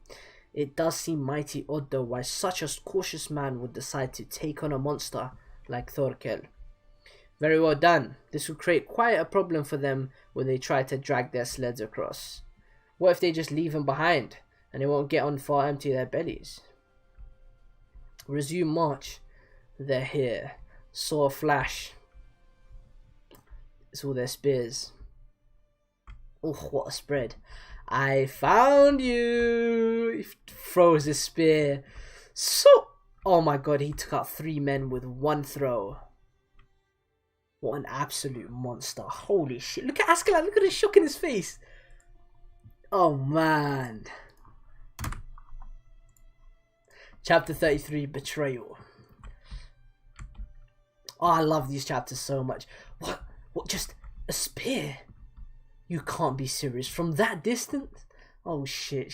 Speaker 1: It does seem mighty odd, though, why such a cautious man would decide to take on a monster like Thorkel. Very well done. This will create quite a problem for them when they try to drag their sleds across. What if they just leave him behind, and they won't get on far empty their bellies? Resume march. They're here. Saw a flash. It's all their spears. Oh, what a spread. I found you. He throws his spear. So, oh my god, he took out 3 men with 1 throw. What an absolute monster. Holy shit. Look at Askeladd. Look at the shock in his face. Oh man. Chapter 33, Betrayal. Oh, I love these chapters so much. What, just a spear? You can't be serious. From that distance? Oh, shit.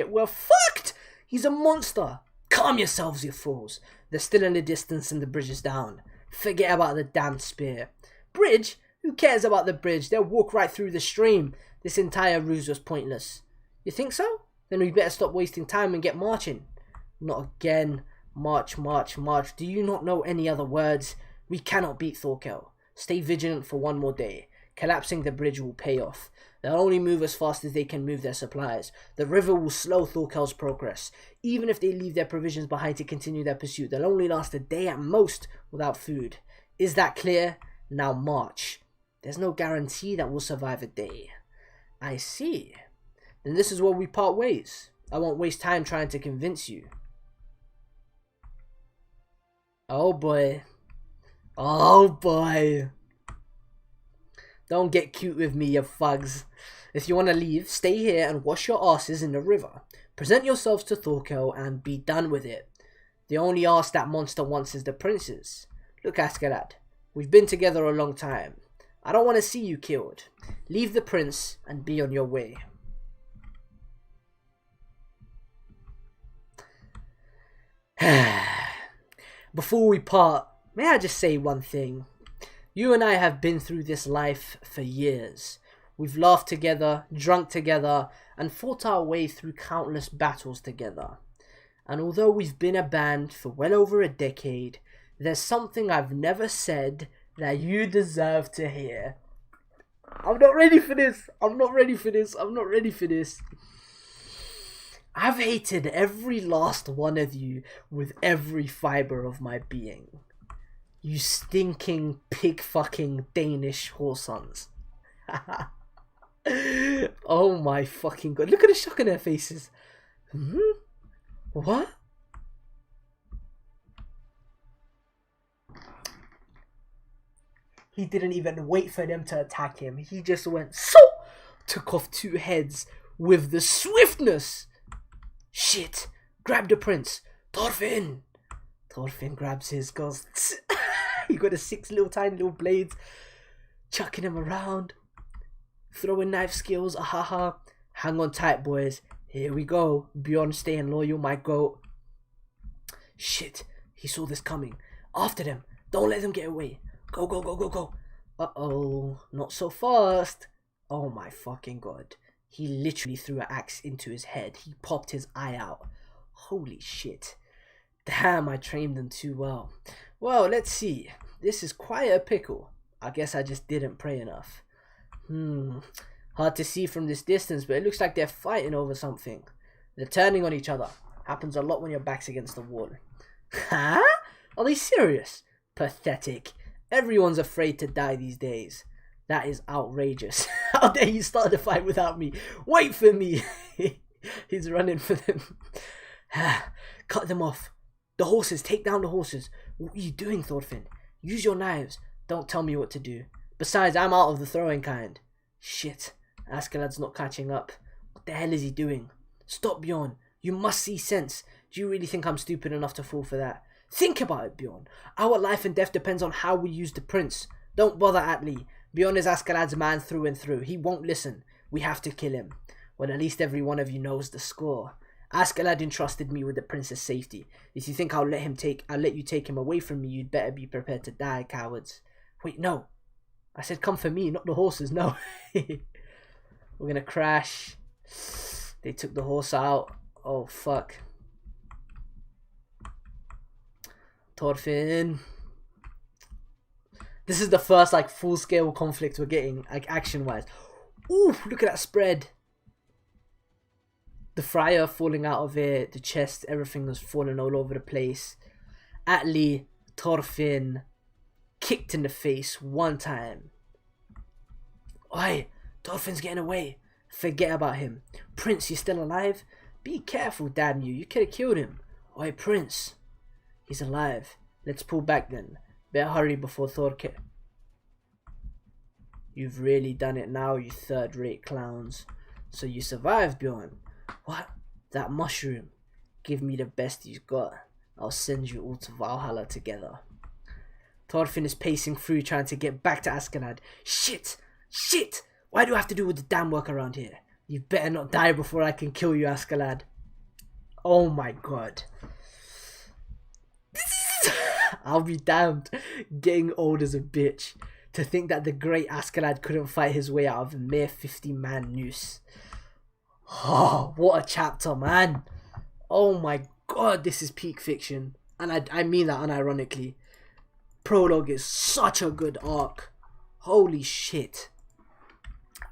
Speaker 1: We're fucked! He's a monster. Calm yourselves, you fools. They're still in the distance and the bridge is down. Forget about the damned spear. Bridge? Who cares about the bridge? They'll walk right through the stream. This entire ruse was pointless. You think so? Then we better stop wasting time and get marching. Not again. March. Do you not know any other words? We cannot beat Thorkel. Stay vigilant for 1 more day. Collapsing the bridge will pay off. They'll only move as fast as they can move their supplies. The river will slow Thorkel's progress. Even if they leave their provisions behind to continue their pursuit, they'll only last a day at most without food. Is that clear? Now march. There's no guarantee that we'll survive a day. I see. Then this is where we part ways. I won't waste time trying to convince you. Oh boy. Oh boy. Don't get cute with me, you fugs. If you want to leave, stay here and wash your asses in the river. Present yourselves to Thorkel and be done with it. The only ass that monster wants is the prince's. Look, Askeladd, we've been together a long time. I don't want to see you killed. Leave the prince and be on your way. Before we part, may I just say one thing? You and I have been through this life for years. We've laughed together, drunk together, and fought our way through countless battles together. And although we've been a band for well over a decade, there's something I've never said that you deserve to hear. I'm not ready for this. I've hated every last one of you with every fiber of my being. You stinking pig fucking Danish whoresons. Oh my fucking god. Look at the shock on their faces. What? He didn't even wait for them to attack him. He just went so, took off 2 heads with the swiftness. Shit. Grab the prince. Thorfinn. Thorfinn grabs his, goes. He got the 6 little tiny little blades. Chucking him around. Throwing knife skills. Ahaha. Hang on tight, boys. Here we go. Bjorn staying loyal, my goat. Shit. He saw this coming. After them. Don't let them get away. Go, go, go, go, go. Uh-oh. Not so fast. Oh my fucking god. He literally threw an axe into his head. He popped his eye out. Holy shit. Damn, I trained them too well. Well, let's see. This is quite a pickle. I guess I just didn't pray enough. Hard to see from this distance, but it looks like they're fighting over something. They're turning on each other. Happens a lot when your back's against the wall. Huh? Are they serious? Pathetic. Everyone's afraid to die these days. That is outrageous. How dare you start the fight without me? Wait for me. He's running for them. Cut them off. The horses. Take down the horses. What are you doing, Thorfinn? Use your knives. Don't tell me what to do. Besides, I'm out of the throwing kind. Shit. Askeladd's not catching up. What the hell is he doing? Stop, Bjorn. You must see sense. Do you really think I'm stupid enough to fall for that? Think about it, Bjorn. Our life and death depends on how we use the prince. Don't bother, Atli. Bjorn is Askeladd's man through and through. He won't listen. We have to kill him. Well, at least every one of you knows the score. Askeladd entrusted me with the prince's safety. If you think I'll let you take him away from me, you'd better be prepared to die, cowards. Wait, no. I said come for me, not the horses, no. We're gonna crash. They took the horse out. Oh, fuck. Thorfinn. This is the first, like, full-scale conflict we're getting, like, action-wise. Ooh, look at that spread. The friar falling out of it, the chest, everything was falling all over the place. Atli, Thorfinn, kicked in the face 1 time. Oi, Thorfinn's getting away. Forget about him. Prince, you still alive? Be careful, damn you. You could have killed him. Oi, Prince. He's alive. Let's pull back then. Better hurry before Thorke. You've really done it now, you third-rate clowns. So you survived, Bjorn. What? That mushroom. Give me the best you've got. I'll send you all to Valhalla together. Thorfinn is pacing through trying to get back to Askeladd. Shit! Shit! Why do I have to do with the damn work around here? You better not die before I can kill you, Askeladd. Oh my god. I'll be damned. Getting old as a bitch. To think that the great Askeladd couldn't fight his way out of a mere 50-man noose. Oh, what a chapter, man. Oh my god, this is peak fiction. And I mean that unironically. Prologue is such a good arc. Holy shit.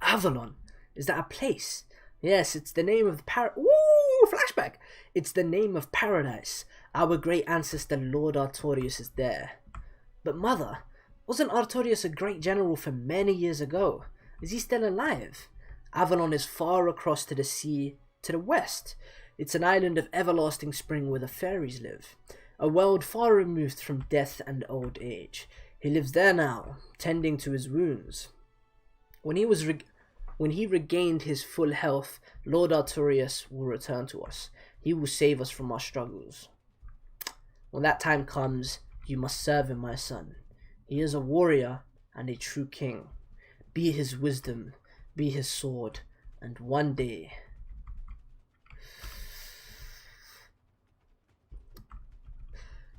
Speaker 1: Avalon. Is that a place? Yes, it's the name of the Ooh, flashback. It's the name of paradise. Our great ancestor Lord Artorius is there. But mother, wasn't Artorius a great general from many years ago? Is he still alive? Avalon is far across to the sea to the west. It's an island of everlasting spring where the fairies live. A world far removed from death and old age. He lives there now, tending to his wounds. When he regained his full health, Lord Artorius will return to us. He will save us from our struggles. When that time comes, you must serve him, my son. He is a warrior and a true king. Be his wisdom, be his sword, and one day...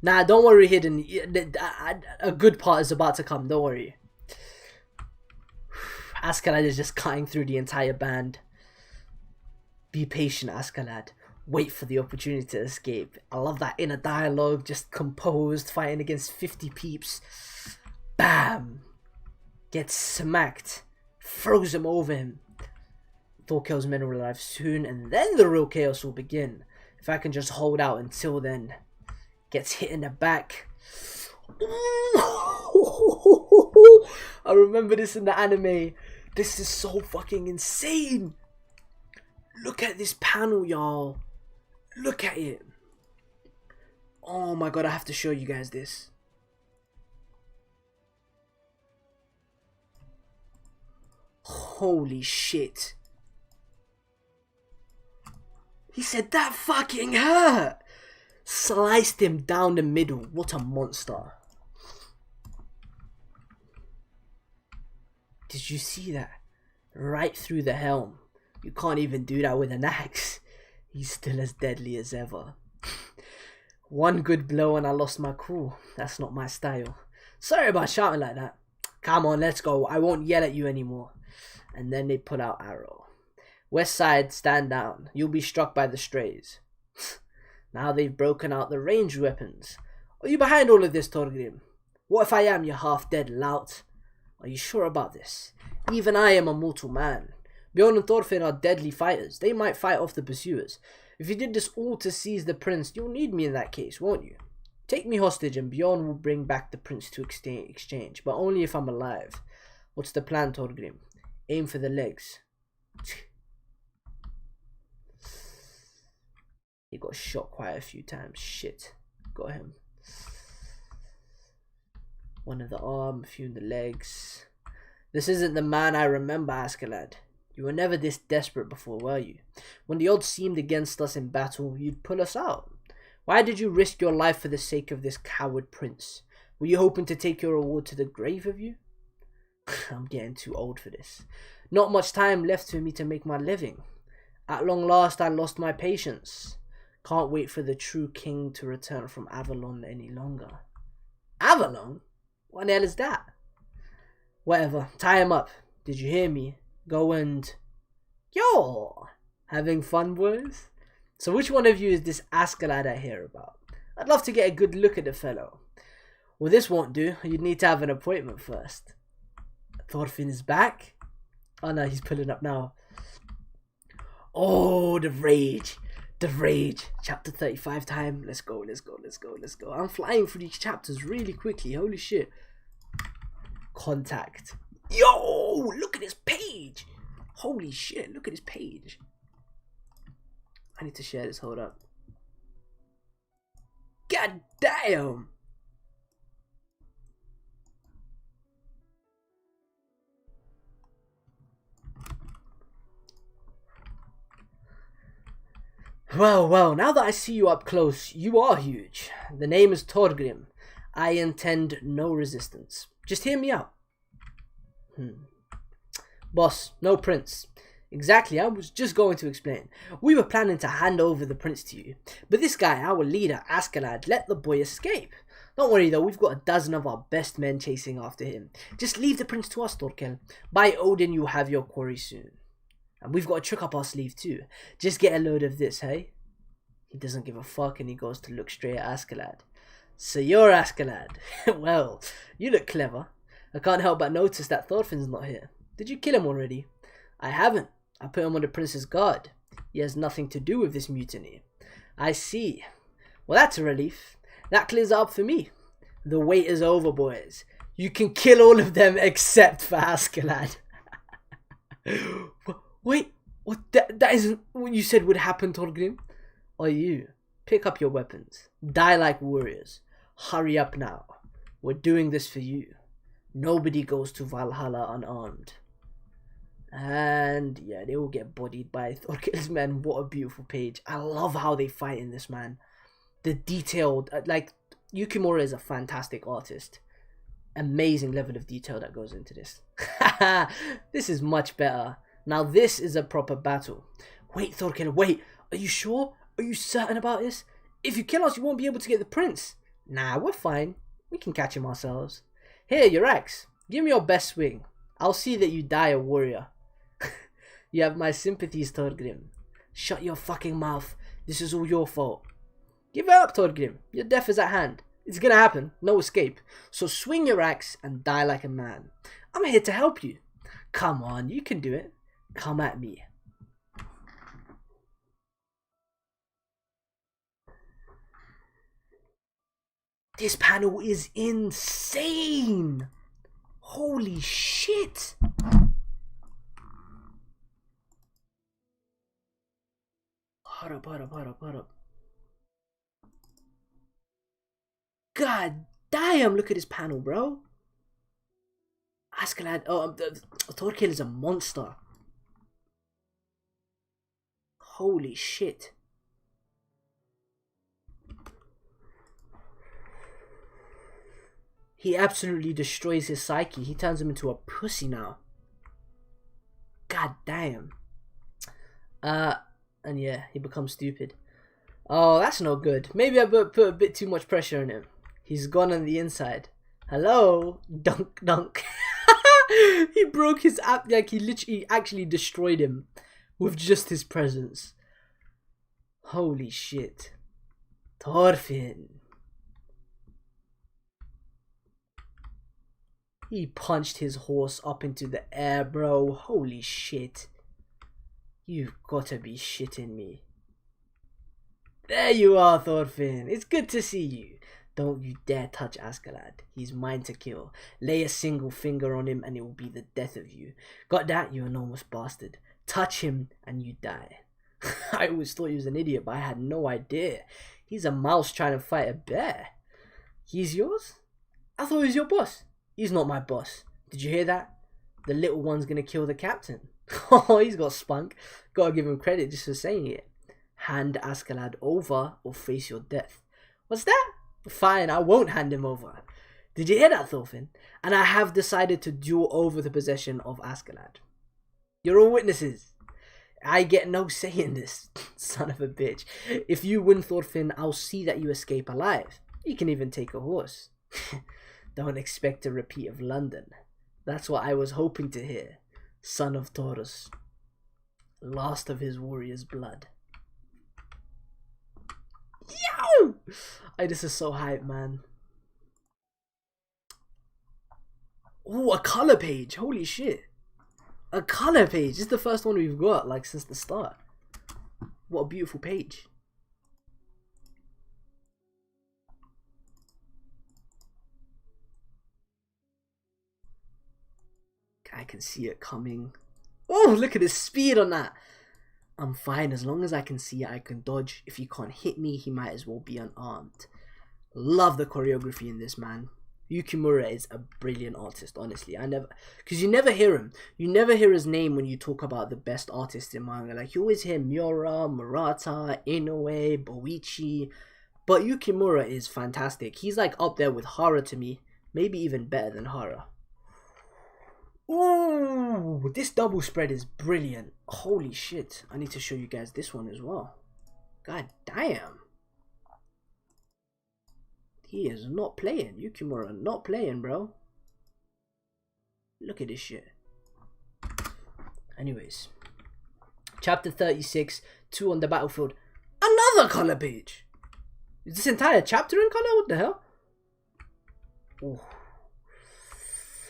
Speaker 1: Nah, don't worry, Hidden. A good part is about to come, don't worry. Askeladd is just cutting through the entire band. Be patient, Askeladd. Wait for the opportunity to escape. I love that inner dialogue, just composed, fighting against 50 peeps. Bam! Gets smacked. Throws him over him. Thorkel's men will arrive soon, and then the real chaos will begin. If I can just hold out until then. Gets hit in the back. I remember this in the anime. This is so fucking insane. Look at this panel, y'all. Look at it. Oh my god, I have to show you guys this. Holy shit. He said that fucking hurt. Sliced him down the middle. What a monster. Did you see that? Right through the helm. You can't even do that with an axe. He's still as deadly as ever. One good blow and I lost my cool. That's not my style. Sorry about shouting like that. Come on, let's go. I won't yell at you anymore. And then they put out arrow. West side, stand down. You'll be struck by the strays. Now they've broken out the ranged weapons. Are you behind all of this, Thorgrim? What if I am, you half-dead lout? Are you sure about this? Even I am a mortal man. Bjorn and Thorfinn are deadly fighters. They might fight off the pursuers. If you did this all to seize the prince, you'll need me in that case, won't you? Take me hostage and Bjorn will bring back the prince to exchange, but only if I'm alive. What's the plan, Thorgrim? Aim for the legs. He got shot quite a few times. Shit. Got him. One in the arm, a few in the legs. This isn't the man I remember, Askeladd. You were never this desperate before, were you? When the odds seemed against us in battle, you'd pull us out. Why did you risk your life for the sake of this coward prince? Were you hoping to take your reward to the grave of you? I'm getting too old for this. Not much time left for me to make my living. At long last, I lost my patience. Can't wait for the true king to return from Avalon any longer. Avalon? What the hell is that? Whatever, tie him up. Did you hear me? Go and... Yo! Having fun, boys? So which one of you is this Askeladd I hear about? I'd love to get a good look at the fellow. Well, this won't do. You'd need to have an appointment first. Thorfinn is back? Oh no, he's pulling up now. Oh, the rage. The rage. Chapter 35 time. Let's go, let's go, let's go, let's go. I'm flying through these chapters really quickly. Holy shit. Contact. Yo, look at this page. Holy shit, look at this page. I need to share this, hold up. God damn. Well, now that I see you up close, you are huge. The name is Thorgrim. I intend no resistance. Just hear me out. Boss, no prince. Exactly, I was just going to explain. We were planning to hand over the prince to you, but this guy, our leader, Askeladd, let the boy escape. Don't worry though, we've got a dozen of our best men chasing after him. Just leave the prince to us, Thorkel. By Odin, you'll have your quarry soon. And we've got a trick up our sleeve too. Just get a load of this, hey? He doesn't give a fuck and he goes to look straight at Askeladd. So you're Askeladd. Well, you look clever. I can't help but notice that Thorfinn's not here. Did you kill him already? I haven't. I put him on the prince's guard. He has nothing to do with this mutiny. I see. Well, that's a relief. That clears it up for me. The wait is over, boys. You can kill all of them except for Askeladd. Wait, what? That isn't what you said would happen, Thorgrim. Or you? Pick up your weapons. Die like warriors. Hurry up now. We're doing this for you. Nobody goes to Valhalla unarmed. And yeah, they will get bodied by Thorkel's men. What a beautiful page. I love how they fight in this, man. The detailed, like, Yukimura is a fantastic artist. Amazing level of detail that goes into this. This is much better. Now this is a proper battle. Wait, Thorkel, wait. Are you sure? Are you certain about this? If you kill us, you won't be able to get the prince. Nah, we're fine. We can catch him ourselves. Here, your axe. Give me your best swing. I'll see that you die a warrior. You have my sympathies, Thorgrim. Shut your fucking mouth. This is all your fault. Give it up, Thorgrim. Your death is at hand. It's gonna happen. No escape. So swing your axe and die like a man. I'm here to help you. Come on, you can do it. Come at me. This panel is insane. Holy shit. Hold up. God damn, look at this panel, bro. Askeladd, Thorkill is a monster. Holy shit. He absolutely destroys his psyche. He turns him into a pussy now. God damn. And yeah, he becomes stupid. Oh, that's no good. Maybe I put a bit too much pressure on him. He's gone on the inside. Hello? Dunk. He broke his app. Like, he literally actually destroyed him with just his presence. Holy shit. Thorfinn. He punched his horse up into the air, bro. Holy shit. You've got to be shitting me. There you are, Thorfinn. It's good to see you. Don't you dare touch Askeladd. He's mine to kill. Lay a single finger on him and it will be the death of you. Got that, you enormous bastard? Touch him and you die. I always thought he was an idiot, but I had no idea. He's a mouse trying to fight a bear. He's yours? I thought he was your boss. He's not my boss. Did you hear that? The little one's gonna kill the captain. Oh, he's got spunk. Gotta give him credit just for saying it. Hand Askeladd over or face your death. What's that? Fine, I won't hand him over. Did you hear that, Thorfinn? And I have decided to duel over the possession of Askeladd. You're all witnesses. I get no say in this, son of a bitch. If you win, Thorfinn, I'll see that you escape alive. You can even take a horse. Don't expect a repeat of London. That's what I was hoping to hear. Son of Taurus. Last of his warrior's blood. Yo! This is so hype, man. Oh, a color page. Holy shit. A color page. This is the first one we've got, like, since the start. What a beautiful page. I can see it coming. Oh, look at his speed on that. I'm fine. As long as I can see it, I can dodge. If he can't hit me, he might as well be unarmed. Love the choreography in this, man. Yukimura is a brilliant artist, honestly. Because you never hear him. You never hear his name when you talk about the best artists in manga. Like, you always hear Miura, Murata, Inoue, Boichi. But Yukimura is fantastic. He's like up there with Hara to me. Maybe even better than Hara. Ooh, this double spread is brilliant. Holy shit. I need to show you guys this one as well. God damn. He is not playing. Yukimura not playing, bro. Look at this shit. Anyways. Chapter 36. 2 on the battlefield. Another color page. Is this entire chapter in color? What the hell? Ooh.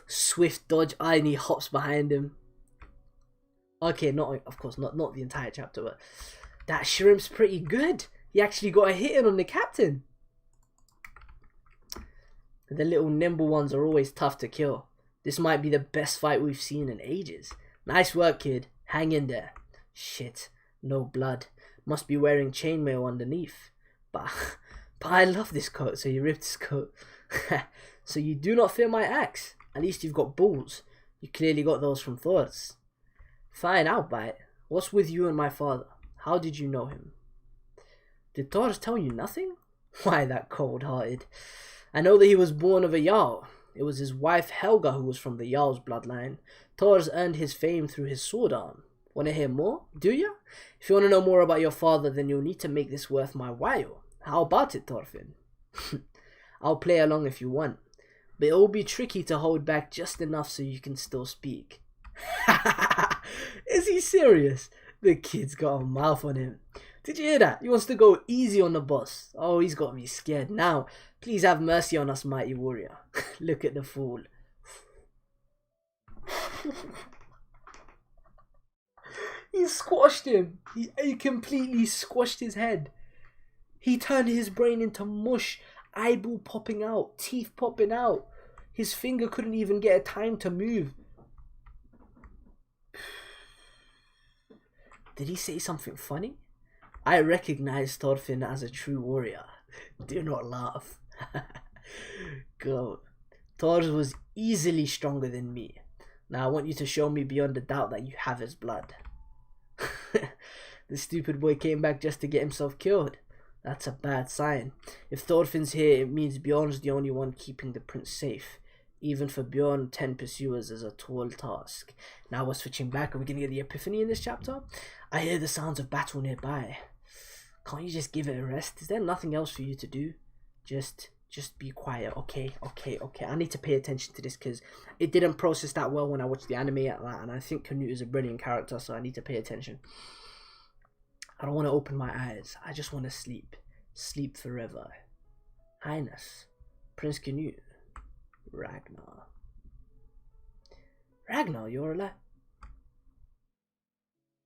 Speaker 1: Swift dodge, and he hops behind him. Okay, of course not the entire chapter, but that shrimp's pretty good. He actually got a hit in on the captain. The little nimble ones are always tough to kill. This might be the best fight we've seen in ages. Nice work, kid. Hang in there. Shit, no blood. Must be wearing chainmail underneath. But I love this coat. So he ripped his coat. So you do not fear my axe. At least you've got balls. You clearly got those from Thor's. Fine, I'll bite. What's with you and my father? How did you know him? Did Thor's tell you nothing? Why, that cold-hearted. I know that he was born of a Jarl. It was his wife Helga who was from the Jarl's bloodline. Thor's earned his fame through his sword arm. Want to hear more? Do you? If you want to know more about your father, then you'll need to make this worth my while. How about it, Thorfinn? I'll play along if you want. But it'll be tricky to hold back just enough so you can still speak. Is he serious? The kid's got a mouth on him. Did you hear that? He wants to go easy on the boss. Oh, he's got me scared now. Please have mercy on us, mighty warrior. Look at the fool. He squashed him. He completely squashed his head. He turned his brain into mush. eyeball popping out, teeth popping out. His finger couldn't even get a time to move. Did he say something funny? I recognize Thorfinn as a true warrior. Do not laugh. Go. Thor was easily stronger than me. Now I want you to show me beyond a doubt that you have his blood. The stupid boy came back just to get himself killed. That's a bad sign. If Thorfinn's here, it means Bjorn's the only one keeping the prince safe. Even for Bjorn, 10 pursuers is a tall task. Now we're switching back. Are we going to get the epiphany in this chapter? I hear the sounds of battle nearby. Can't you just give it a rest? Is there nothing else for you to do? Just be quiet. Okay. I need to pay attention to this because it didn't process that well when I watched the anime at that. And I think Canute is a brilliant character, so I need to pay attention. I don't want to open my eyes. I just want to sleep. Sleep forever. Highness. Prince Canute. Ragnar. Ragnar, you're alive.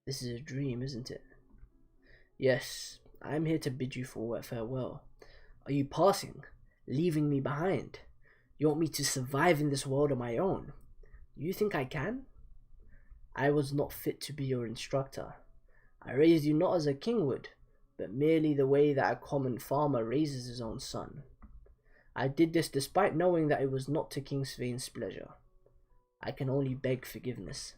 Speaker 1: This is a dream, isn't it? Yes, I'm here to bid you farewell. Are you passing? Leaving me behind? You want me to survive in this world on my own? You think I can? I was not fit to be your instructor. I raised you not as a king would, but merely the way that a common farmer raises his own son. I did this despite knowing that it was not to King Svein's pleasure. I can only beg forgiveness.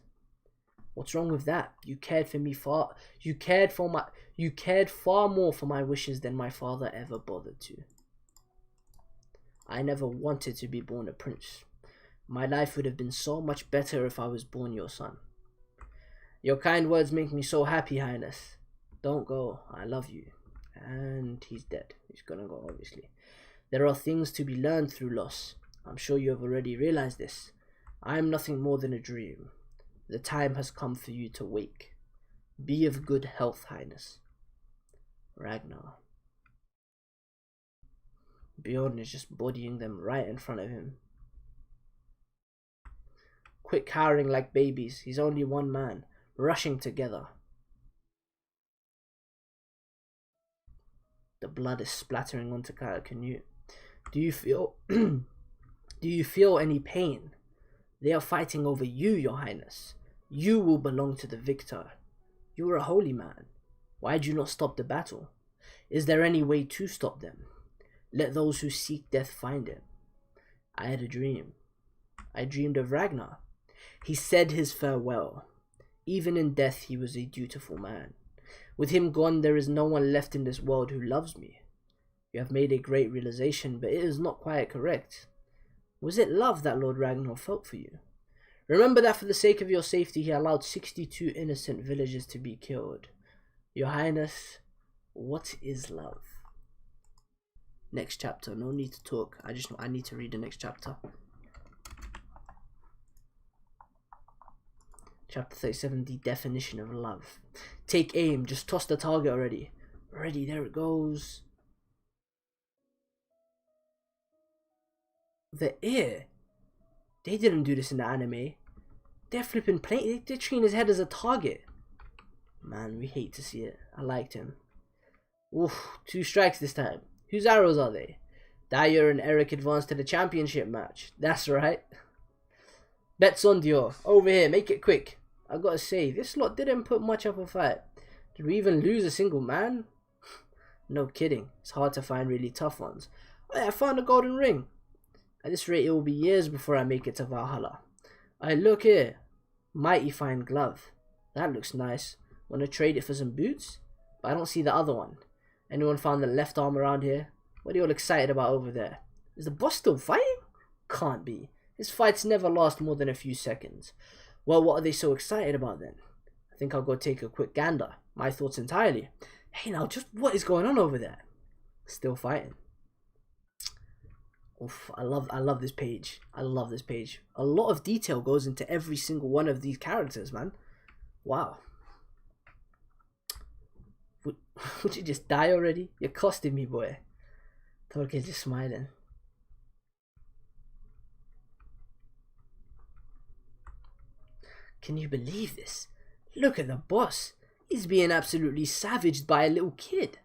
Speaker 1: What's wrong with that? You cared far more for my wishes than my father ever bothered to. I never wanted to be born a prince. My life would have been so much better if I was born your son. Your kind words make me so happy, Highness. Don't go. I love you. And he's dead. He's gonna go, obviously. There are things to be learned through loss. I'm sure you have already realized this. I am nothing more than a dream. The time has come for you to wake. Be of good health, Highness. Ragnar. Bjorn is just bodying them right in front of him. Quit cowering like babies. He's only one man. Rushing together. The blood is splattering onto Canute. Do you feel any pain? They are fighting over you, your highness. You will belong to the victor. You are a holy man. Why do you not stop the battle? Is there any way to stop them? Let those who seek death find it. I had a dream. I dreamed of Ragnar. He said his farewell. Even in death he was a dutiful man. With him gone, there is no one left in this world who loves me. You have made a great realization, but it is not quite correct. Was it love that Lord Ragnar felt for you? Remember that for the sake of your safety, he allowed 62 innocent villagers to be killed. Your Highness, what is love? Next chapter. No need to talk. I need to read the next chapter. Chapter 37, the definition of love. Take aim. Just toss the target already. Already, there it goes. The ear. They didn't do this in the anime. They're flipping plane. They're treating his head as a target. Man, we hate to see it. I liked him. Oof, 2 strikes this time. Whose arrows are they? Dyer and Eric advanced to the championship match. That's right. Bets on Dior. Over here, make it quick. I gotta say, this lot didn't put much up a fight. Did we even lose a single man? No kidding. It's hard to find really tough ones. Oh, yeah, I found a golden ring. At this rate, it will be years before I make it to Valhalla. Look here. Mighty fine glove. That looks nice. Wanna trade it for some boots? But I don't see the other one. Anyone found the left arm around here? What are you all excited about over there? Is the boss still fighting? Can't be. His fights never last more than a few seconds. Well, what are they so excited about then? I think I'll go take a quick gander. My thoughts entirely. Hey now, just what is going on over there? Still fighting. Oof, I love this page. I love this page. A lot of detail goes into every single one of these characters, man. Wow. Would you just die already? You're costing me, boy. Torke's just smiling. Can you believe this? Look at the boss. He's being absolutely savaged by a little kid.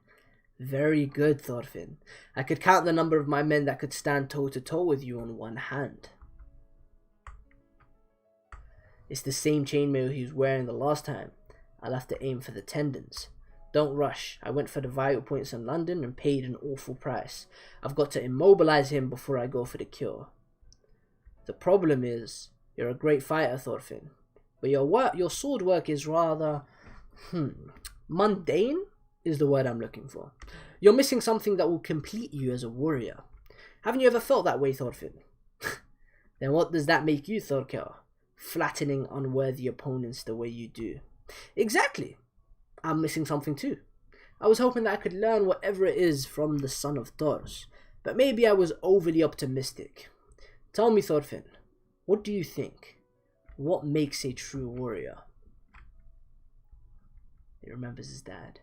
Speaker 1: Very good, Thorfinn. I could count the number of my men that could stand toe to toe with you on one hand. It's the same chainmail he was wearing the last time. I'll have to aim for the tendons. Don't rush. I went for the vital points in London and paid an awful price. I've got to immobilize him before I go for the cure. The problem is, you're a great fighter, Thorfinn, but your sword work is rather, mundane is the word I'm looking for. You're missing something that will complete you as a warrior. Haven't you ever felt that way, Thorfinn? Then what does that make you, Thorkel? Flattening unworthy opponents the way you do. Exactly. I'm missing something too. I was hoping that I could learn whatever it is from the son of Thors, but maybe I was overly optimistic. Tell me, Thorfinn, what do you think? What makes a true warrior? He remembers his dad.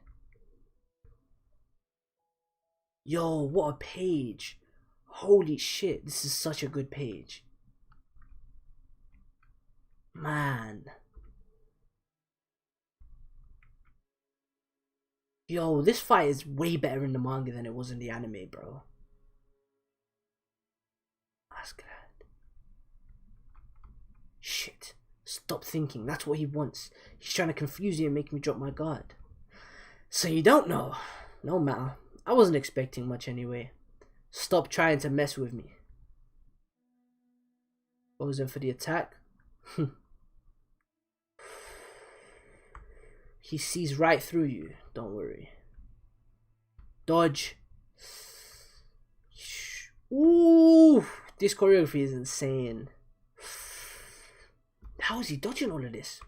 Speaker 1: Yo, what a page. Holy shit, this is such a good page. Man. Yo, this fight is way better in the manga than it was in the anime, bro. That's good. Shit. Stop thinking. That's what he wants. He's trying to confuse you and make me drop my guard. So you don't know? No matter. I wasn't expecting much anyway. Stop trying to mess with me. Goes in for the attack. He sees right through you. Don't worry. Dodge. Ooh, this choreography is insane. How is he dodging all of this?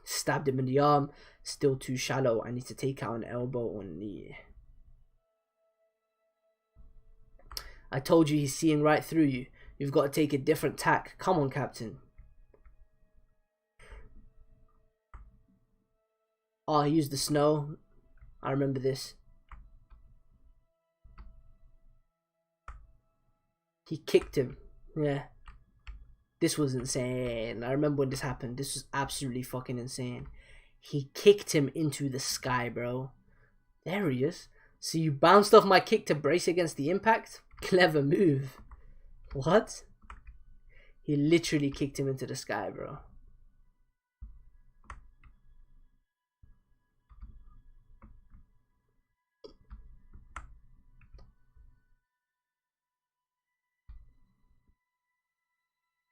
Speaker 1: Stabbed him in the arm. Still too shallow. I need to take out an elbow or knee. I told you he's seeing right through you. You've got to take a different tack. Come on, Captain. Oh, he used the snow. I remember this. He kicked him. Yeah. This was insane. I remember when this happened. This was absolutely fucking insane. He kicked him into the sky, bro. There he is. So you bounced off my kick to brace against the impact? Clever move. What? He literally kicked him into the sky, bro.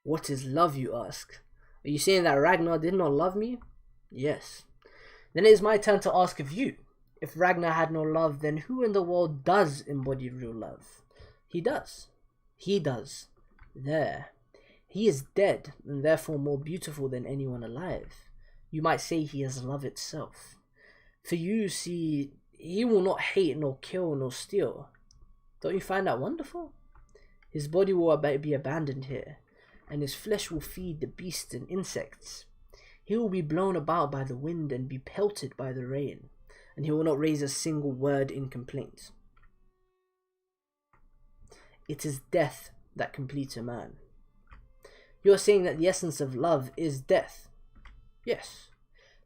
Speaker 1: What is love, you ask? Are you saying that Ragnar did not love me? Yes. Then it is my turn to ask of you. If Ragnar had no love, then who in the world does embody real love? He does. He does. There. He is dead, and therefore more beautiful than anyone alive. You might say he is love itself. For you, see, he will not hate, nor kill, nor steal. Don't you find that wonderful? His body will be abandoned here, and his flesh will feed the beasts and insects. He will be blown about by the wind and be pelted by the rain, and he will not raise a single word in complaint. It is death that completes a man. You are saying that the essence of love is death. Yes.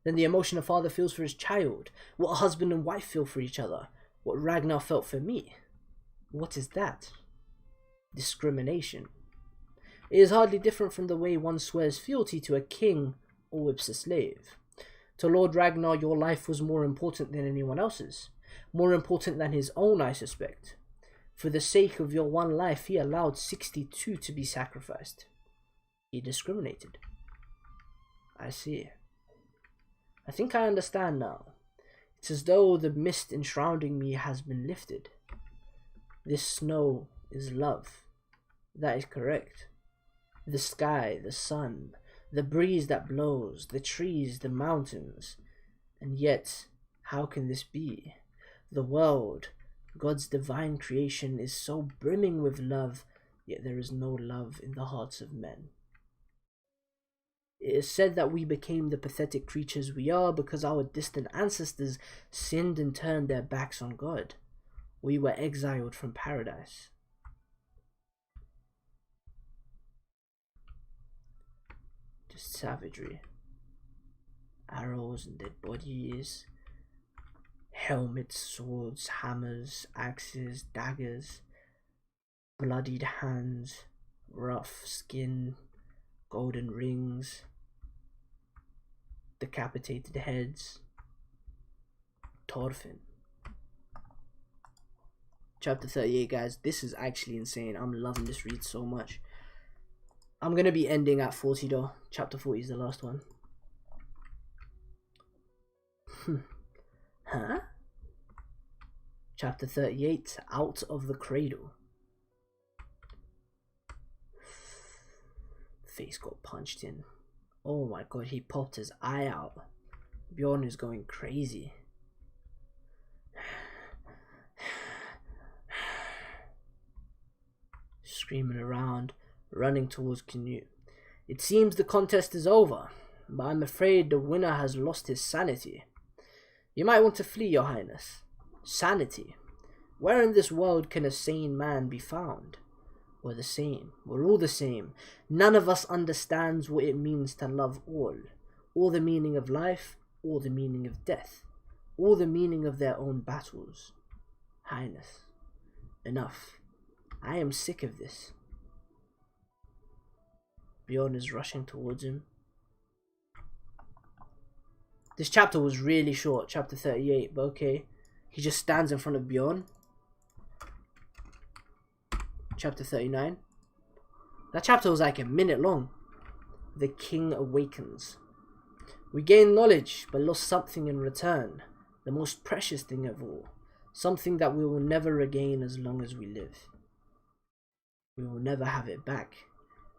Speaker 1: Then the emotion a father feels for his child, what a husband and wife feel for each other, what Ragnar felt for me. What is that? Discrimination. It is hardly different from the way one swears fealty to a king or whips a slave. To Lord Ragnar, your life was more important than anyone else's. More important than his own, I suspect. For the sake of your one life, he allowed 62 to be sacrificed. He discriminated. I see. I think I understand now. It's as though the mist enshrouding me has been lifted. This snow is love. That is correct. The sky, the sun, the breeze that blows, the trees, the mountains. And yet, how can this be? The world, God's divine creation, is so brimming with love, yet there is no love in the hearts of men. It is said that we became the pathetic creatures we are because our distant ancestors sinned and turned their backs on God. We were exiled from paradise. Just savagery. Arrows and dead bodies. Helmets, swords, hammers, axes, daggers, bloodied hands, rough skin, golden rings, decapitated heads. Thorfinn. Chapter 38, guys. This is actually insane. I'm loving this read so much. I'm going to be ending at 40 though. Chapter 40 is the last one. Huh? Chapter 38, Out of the Cradle. Face got punched in. Oh my god, he popped his eye out. Bjorn is going crazy. Screaming around, running towards Canute. It seems the contest is over, but I'm afraid the winner has lost his sanity. You might want to flee, your highness. Sanity? Where in this world can a sane man be found? We're the same. We're all the same. None of us understands what it means to love all. Or the meaning of life, or the meaning of death. Or the meaning of their own battles. Highness, enough. I am sick of this. Bjorn is rushing towards him. This chapter was really short, chapter 38, but okay. He just stands in front of Bjorn. Chapter 39. That chapter was like a minute long. The king awakens. We gain knowledge, but lost something in return. The most precious thing of all. Something that we will never regain as long as we live. We will never have it back.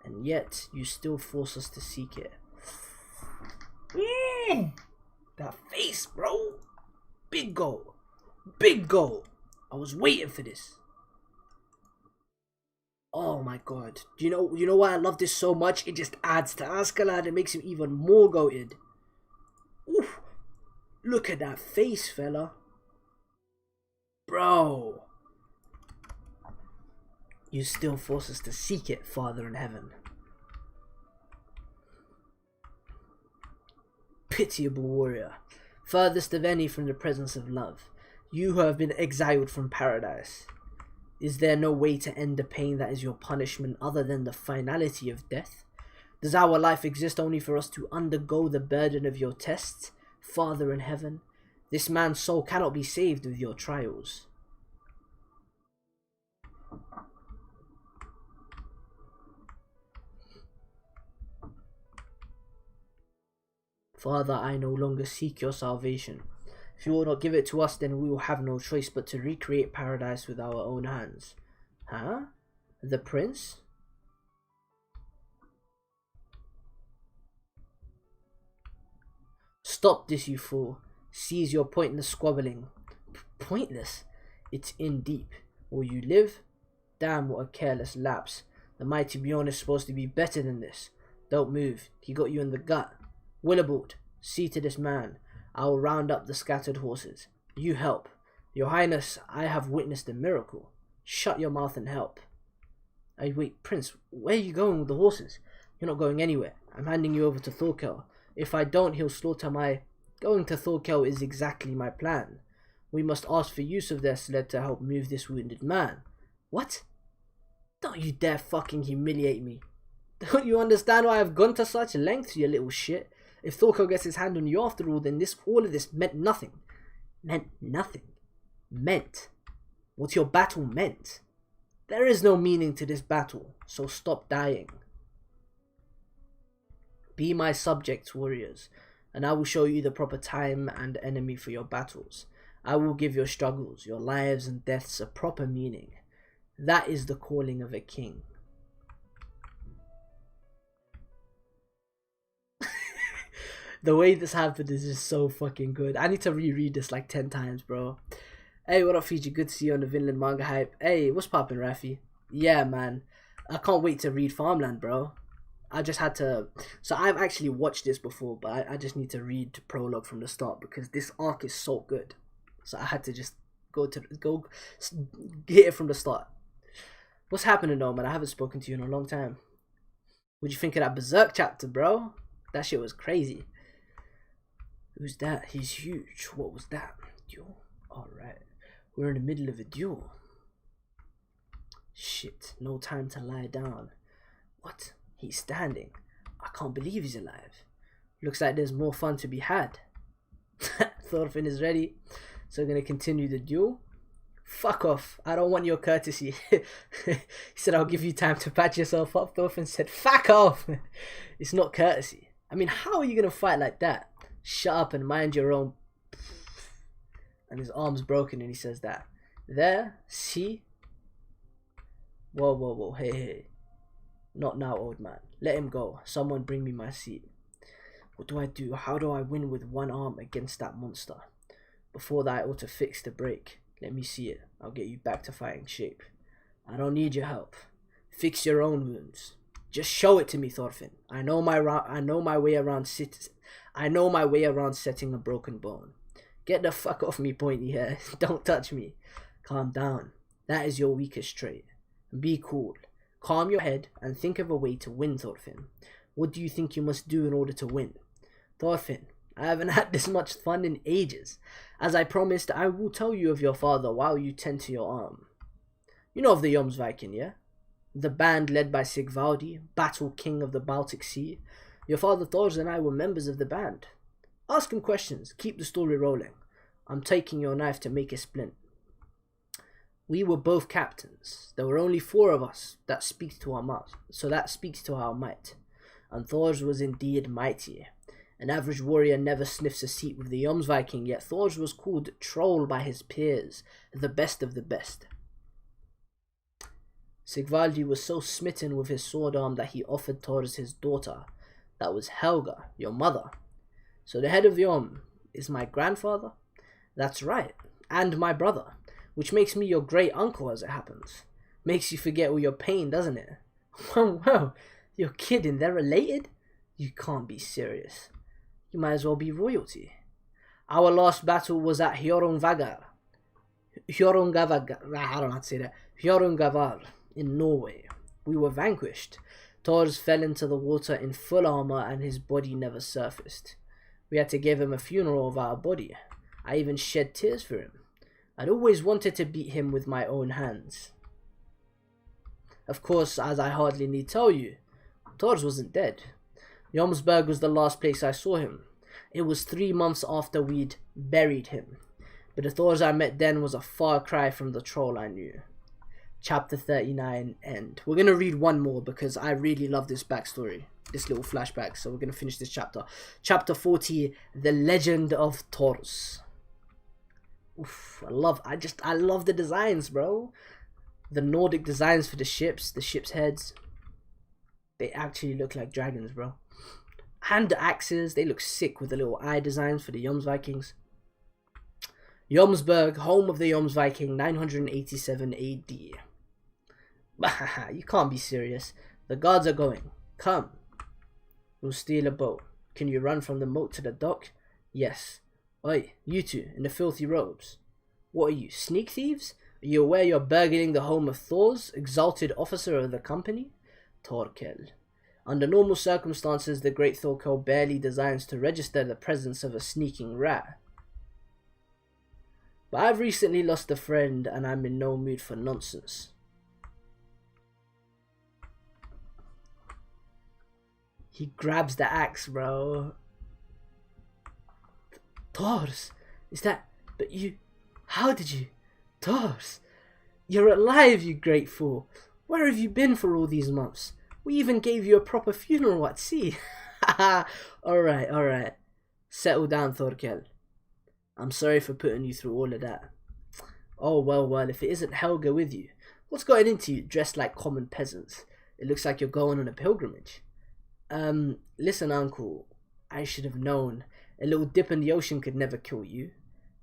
Speaker 1: And yet, you still force us to seek it. That face, bro. Big goal. Big goal. I was waiting for this. Oh my god. Do you know why I love this so much? It just adds to Askeladd. It makes him even more goated. Oof. Look at that face, fella. Bro. You still force us to seek it, Father in heaven. Pitiable warrior, furthest of any from the presence of love, you who have been exiled from paradise. Is there no way to end the pain that is your punishment other than the finality of death? Does our life exist only for us to undergo the burden of your tests, Father in heaven? This man's soul cannot be saved with your trials. Father, I no longer seek your salvation. If you will not give it to us, then we will have no choice but to recreate paradise with our own hands. Huh? The prince? Stop this, you fool. Cease your pointless squabbling. Pointless? It's in deep. Will you live? Damn, what a careless lapse. The mighty Bjorn is supposed to be better than this. Don't move. He got you in the gut. Willibald, see to this man. I will round up the scattered horses. You help. Your Highness, I have witnessed a miracle. Shut your mouth and help. Hey, wait, Prince, where are you going with the horses? You're not going anywhere. I'm handing you over to Thorkel. If I don't, he'll slaughter my... Going to Thorkel is exactly my plan. We must ask for use of their sled to help move this wounded man. What? Don't you dare fucking humiliate me. Don't you understand why I've gone to such lengths, you little shit? If Thorkel gets his hand on you after all, then all of this meant nothing. Meant nothing. Meant. What your battle meant. There is no meaning to this battle, so stop dying. Be my subjects, warriors, and I will show you the proper time and enemy for your battles. I will give your struggles, your lives and deaths a proper meaning. That is the calling of a king. The way this happened is just so fucking good. I need to reread this like 10 times, bro. Hey, what up, Fiji? Good to see you on the Vinland manga hype. Hey, what's poppin', Rafi? Yeah, man. I can't wait to read Farmland, bro. I just had to... So I've actually watched this before, but I just need to read the prologue from the start because this arc is so good. So I had to just go get it from the start. What's happening though, man? I haven't spoken to you in a long time. What'd you think of that Berserk chapter, bro? That shit was crazy. Who's that? He's huge. What was that? Yo. Alright. We're in the middle of a duel. Shit, no time to lie down. What? He's standing. I can't believe he's alive. Looks like there's more fun to be had. Thorfinn is ready. So we're going to continue the duel. Fuck off. I don't want your courtesy. He said, I'll give you time to patch yourself up. Thorfinn said, fuck off. It's not courtesy. I mean, how are you going to fight like that? Shut up and mind your own. And his arm's broken and he says that. There, see? Whoa, whoa, whoa. Hey, hey. Not now, old man. Let him go. Someone bring me my seat. What do I do? How do I win with one arm against that monster? Before that, I ought to fix the break. Let me see it. I'll get you back to fighting shape. I don't need your help. Fix your own wounds. Just show it to me, Thorfinn. I know my way around setting a broken bone. Get the fuck off me, pointy hair. Don't touch me. Calm down. That is your weakest trait. Be cool. Calm your head and think of a way to win, Thorfinn. What do you think you must do in order to win? Thorfinn, I haven't had this much fun in ages. As I promised, I will tell you of your father while you tend to your arm. You know of the Jomsviking, yeah? The band led by Sigvaldi, battle king of the Baltic Sea. Your father Thors and I were members of the band. Ask him questions. Keep the story rolling. I'm taking your knife to make a splint. We were both captains. There were only 4 of us. That speaks to our might. So that speaks to our might. And Thors was indeed mighty. An average warrior never sniffs a seat with the Jomsviking, yet Thors was called Troll by his peers, the best of the best. Sigvaldi was so smitten with his sword arm that he offered Thors his daughter. That was Helga, your mother. So the head of Jom is my grandfather? That's right, and my brother, which makes me your great uncle as it happens. Makes you forget all your pain, doesn't it? Wow, you're kidding, they're related? You can't be serious. You might as well be royalty. Our last battle was at Hjörungavar. I don't know how to say that. Hjörungavar in Norway. We were vanquished. Thors fell into the water in full armor and his body never surfaced. We had to give him a funeral of our body. I even shed tears for him. I'd always wanted to beat him with my own hands. Of course, as I hardly need tell you, Thors wasn't dead. Jomsburg was the last place I saw him. It was 3 months after we'd buried him. But the Thors I met then was a far cry from the troll I knew. Chapter 39, end. We're going to read one more because I really love this backstory. This little flashback. So we're going to finish this chapter. Chapter 40, The Legend of Thors. Oof, I love the designs, bro. The Nordic designs for the ships heads. They actually look like dragons, bro. And the axes, they look sick with the little eye designs for the Jomsvikings. Jomsburg, home of the Jomsviking, 987 AD. You can't be serious. The guards are going. Come. We'll steal a boat. Can you run from the moat to the dock? Yes. Oi, you two, in the filthy robes. What are you, sneak thieves? Are you aware you're burgling the home of Thors, exalted officer of the company? Thorkel. Under normal circumstances, the great Thorkel barely deigns to register the presence of a sneaking rat. But I've recently lost a friend and I'm in no mood for nonsense. He grabs the axe, bro. Thors, is that... But you... How did you... Thors, you're alive, you great fool. Where have you been for all these months? We even gave you a proper funeral at sea. Alright. Settle down, Thorkel. I'm sorry for putting you through all of that. Oh, well, if it isn't Helga with you. What's gotten into you, dressed like common peasants? It looks like you're going on a pilgrimage. Listen, uncle. I should have known. A little dip in the ocean could never kill you.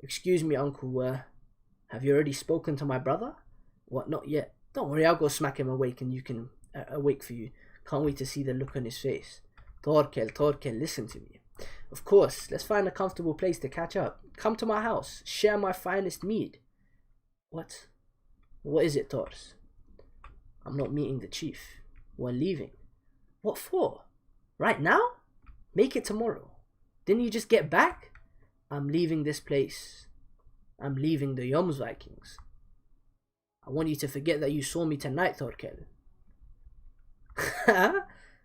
Speaker 1: Excuse me, uncle, have you already spoken to my brother? What, not yet? Don't worry, I'll go smack him awake and you can... awake for you. Can't wait to see the look on his face. Thorkel, listen to me. Of course, let's find a comfortable place to catch up. Come to my house. Share my finest mead. What? What is it, Thors? I'm not meeting the chief. We're leaving. What for? Right now? Make it tomorrow. Didn't you just get back? I'm leaving this place I'm leaving the Jomsvikings. I want you to forget that you saw me tonight, Thorkel.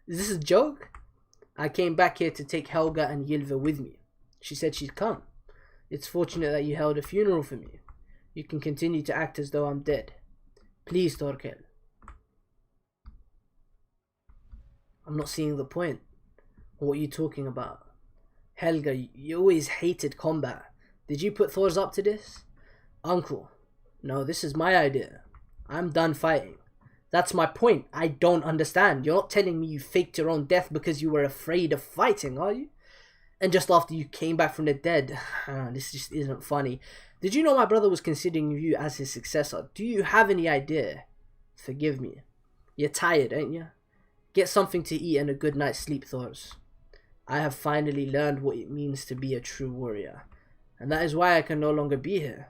Speaker 1: Is this a joke? I came back here to take Helga and Ylva with me. She said she'd come. It's fortunate that you held a funeral for me. You can continue to act as though I'm dead. Please, Thorkel. I'm not seeing the point. What are you talking about? Helga, you always hated combat. Did you put Thors up to this? Uncle, no, this is my idea. I'm done fighting. That's my point. I don't understand. You're not telling me you faked your own death because you were afraid of fighting, are you? And just after you came back from the dead. This just isn't funny. Did you know my brother was considering you as his successor? Do you have any idea? Forgive me. You're tired, ain't you? Get something to eat and a good night's sleep, Thors. I have finally learned what it means to be a true warrior. And that is why I can no longer be here.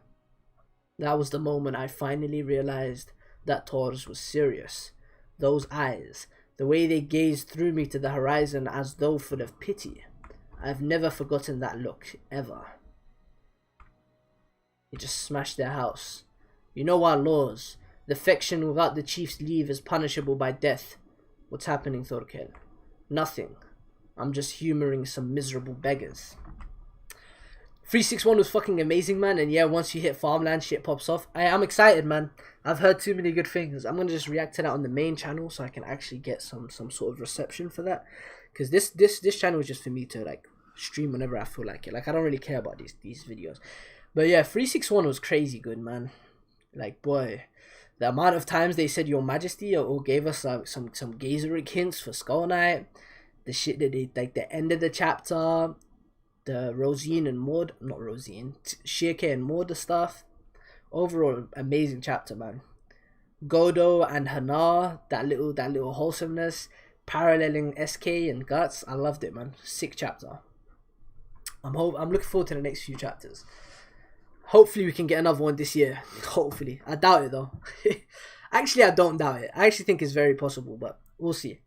Speaker 1: That was the moment I finally realized that Thors was serious. Those eyes, the way they gazed through me to the horizon as though full of pity. I've never forgotten that look, ever. He just smashed their house. You know our laws. Defection without the chief's leave is punishable by death. What's happening, Thorkel? Nothing. I'm just humoring some miserable beggars. 361 was fucking amazing, man. And yeah, once you hit farmland, shit pops off. I'm excited, man. I've heard too many good things. I'm going to just react to that on the main channel so I can actually get some sort of reception for that. Because this channel is just for me to like stream whenever I feel like it. Like I don't really care about these videos. But yeah, 361 was crazy good, man. Like boy, the amount of times they said Your Majesty or gave us some Gazeric hints for Skull Knight. The shit that they like the end of the chapter. The Rosine and Maud, not Rosine, Shirke and Maud stuff. Overall, amazing chapter, man. Godo and Hanar, that little wholesomeness, paralleling SK and Guts. I loved it, man. Sick chapter. I'm looking forward to the next few chapters. Hopefully we can get another one this year. Hopefully. I doubt it though. Actually, I don't doubt it. I actually think it's very possible, but we'll see.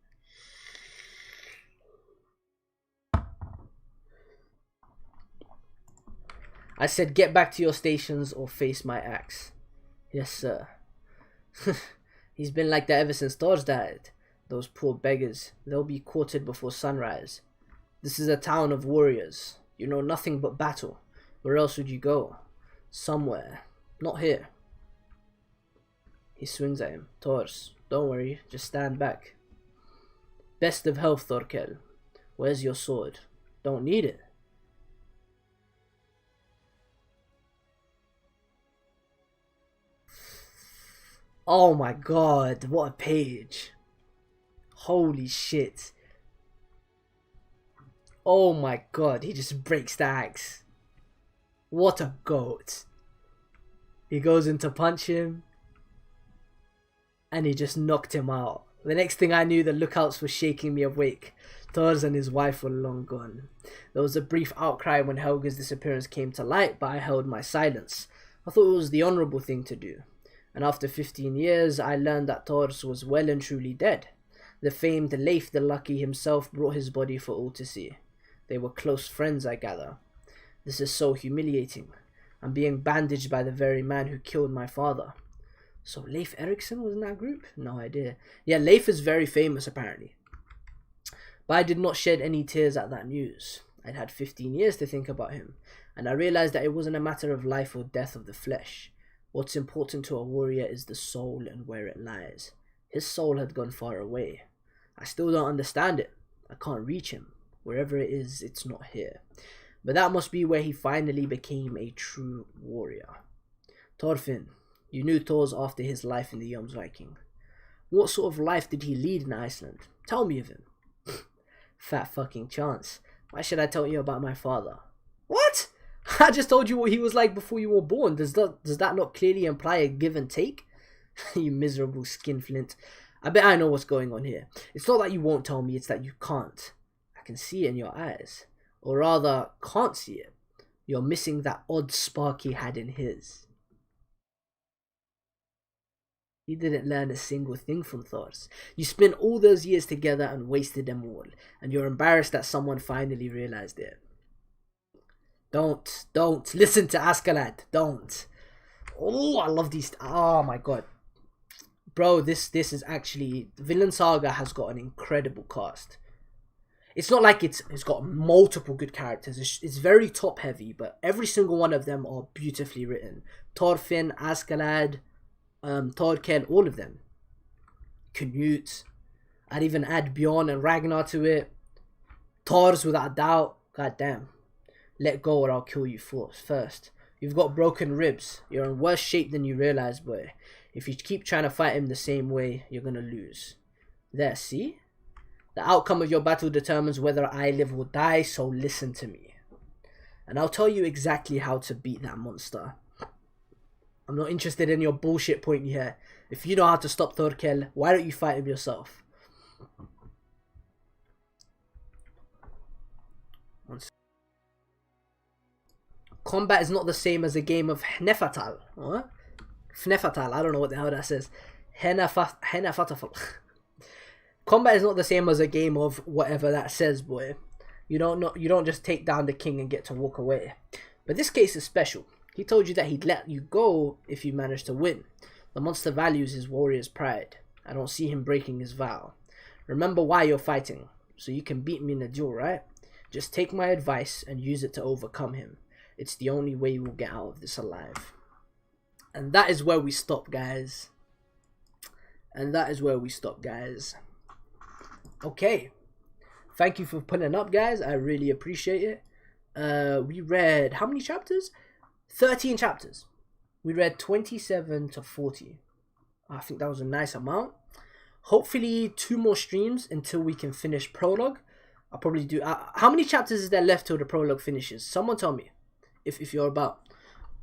Speaker 1: I said, get back to your stations or face my axe. Yes, sir. He's been like that ever since Thors died. Those poor beggars. They'll be quartered before sunrise. This is a town of warriors. You know nothing but battle. Where else would you go? Somewhere. Not here. He swings at him. Thors, don't worry. Just stand back. Best of health, Thorkel. Where's your sword? Don't need it. Oh my god, what a page. Holy shit. Oh my god, he just breaks the axe. What a goat. He goes in to punch him. And he just knocked him out. The next thing I knew, the lookouts were shaking me awake. Thors and his wife were long gone. There was a brief outcry when Helga's disappearance came to light, but I held my silence. I thought it was the honourable thing to do. And after 15 years, I learned that Thors was well and truly dead. The famed Leif the Lucky himself brought his body for all to see. They were close friends, I gather. This is so humiliating. I'm being bandaged by the very man who killed my father. So Leif Erikson was in that group? No idea. Yeah, Leif is very famous apparently. But I did not shed any tears at that news. I'd had 15 years to think about him, and I realized that it wasn't a matter of life or death of the flesh. What's important to a warrior is the soul and where it lies. His soul had gone far away. I still don't understand it. I can't reach him. Wherever it is, it's not here. But that must be where he finally became a true warrior. Thorfinn, you knew Thors after his life in the Jomsviking. What sort of life did he lead in Iceland? Tell me of him. Fat fucking chance. Why should I tell you about my father? What? I just told you what he was like before you were born. Does that not clearly imply a give and take? You miserable skinflint. I bet I know what's going on here. It's not that you won't tell me, it's that you can't. I can see it in your eyes. Or rather, can't see it. You're missing that odd spark he had in his. You didn't learn a single thing from Thors. You spent all those years together and wasted them all. And you're embarrassed that someone finally realized it. Don't listen to Askeladd. Don't. Oh, I love these. Oh my god, bro, this is actually, Vinland Saga has got an incredible cast. It's not like it's got multiple good characters. It's very top heavy, but every single one of them are beautifully written. Thorfinn, Askeladd, Thorkel, all of them. Knut. I'd even add Bjorn and Ragnar to it. Thors, without a doubt. God damn. Let go or I'll kill you first. You've got broken ribs. You're in worse shape than you realize, but if you keep trying to fight him the same way, you're gonna lose. There, see? The outcome of your battle determines whether I live or die, so listen to me. And I'll tell you exactly how to beat that monster. I'm not interested in your bullshit point here. If you know how to stop Thorkel, why don't you fight him yourself? Combat is not the same as a game of Hnefatal. What? Fnefatal, I don't know what the hell that says. Hnefatafal. Combat is not the same as a game of whatever that says, boy. You don't just take down the king and get to walk away. But this case is special. He told you that he'd let you go if you managed to win. The monster values his warrior's pride. I don't see him breaking his vow. Remember why you're fighting, so you can beat me in a duel, right? Just take my advice and use it to overcome him. It's the only way you will get out of this alive. And that is where we stop, guys. Okay. Thank you for pulling up, guys. I really appreciate it. We read how many chapters? 13 chapters. We read 27 to 40. I think that was a nice amount. Hopefully 2 more streams until we can finish prologue. I'll probably do... how many chapters is there left till the prologue finishes? Someone tell me if you're about.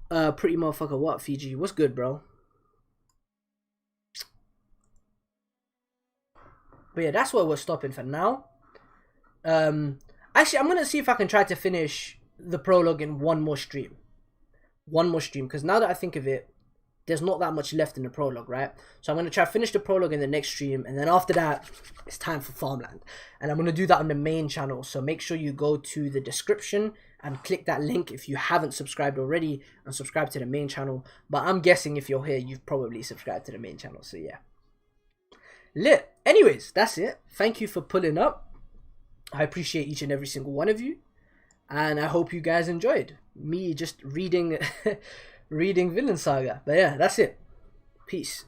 Speaker 1: Pretty motherfucker, what, Fiji? What's good, bro? But yeah, that's where we're stopping for now. Actually, I'm going to see if I can try to finish the prologue in one more stream. Because now that I think of it, there's not that much left in the prologue, right? So I'm going to try to finish the prologue in the next stream, and then after that, it's time for farmland. And I'm going to do that on the main channel, so make sure you go to the description and click that link if you haven't subscribed already, and subscribe to the main channel. But I'm guessing if you're here, you've probably subscribed to the main channel, so yeah. Lit. Anyways, that's it. Thank you for pulling up. I appreciate each and every single one of you, and I hope you guys enjoyed me just reading Vinland Saga. But yeah, that's it. Peace.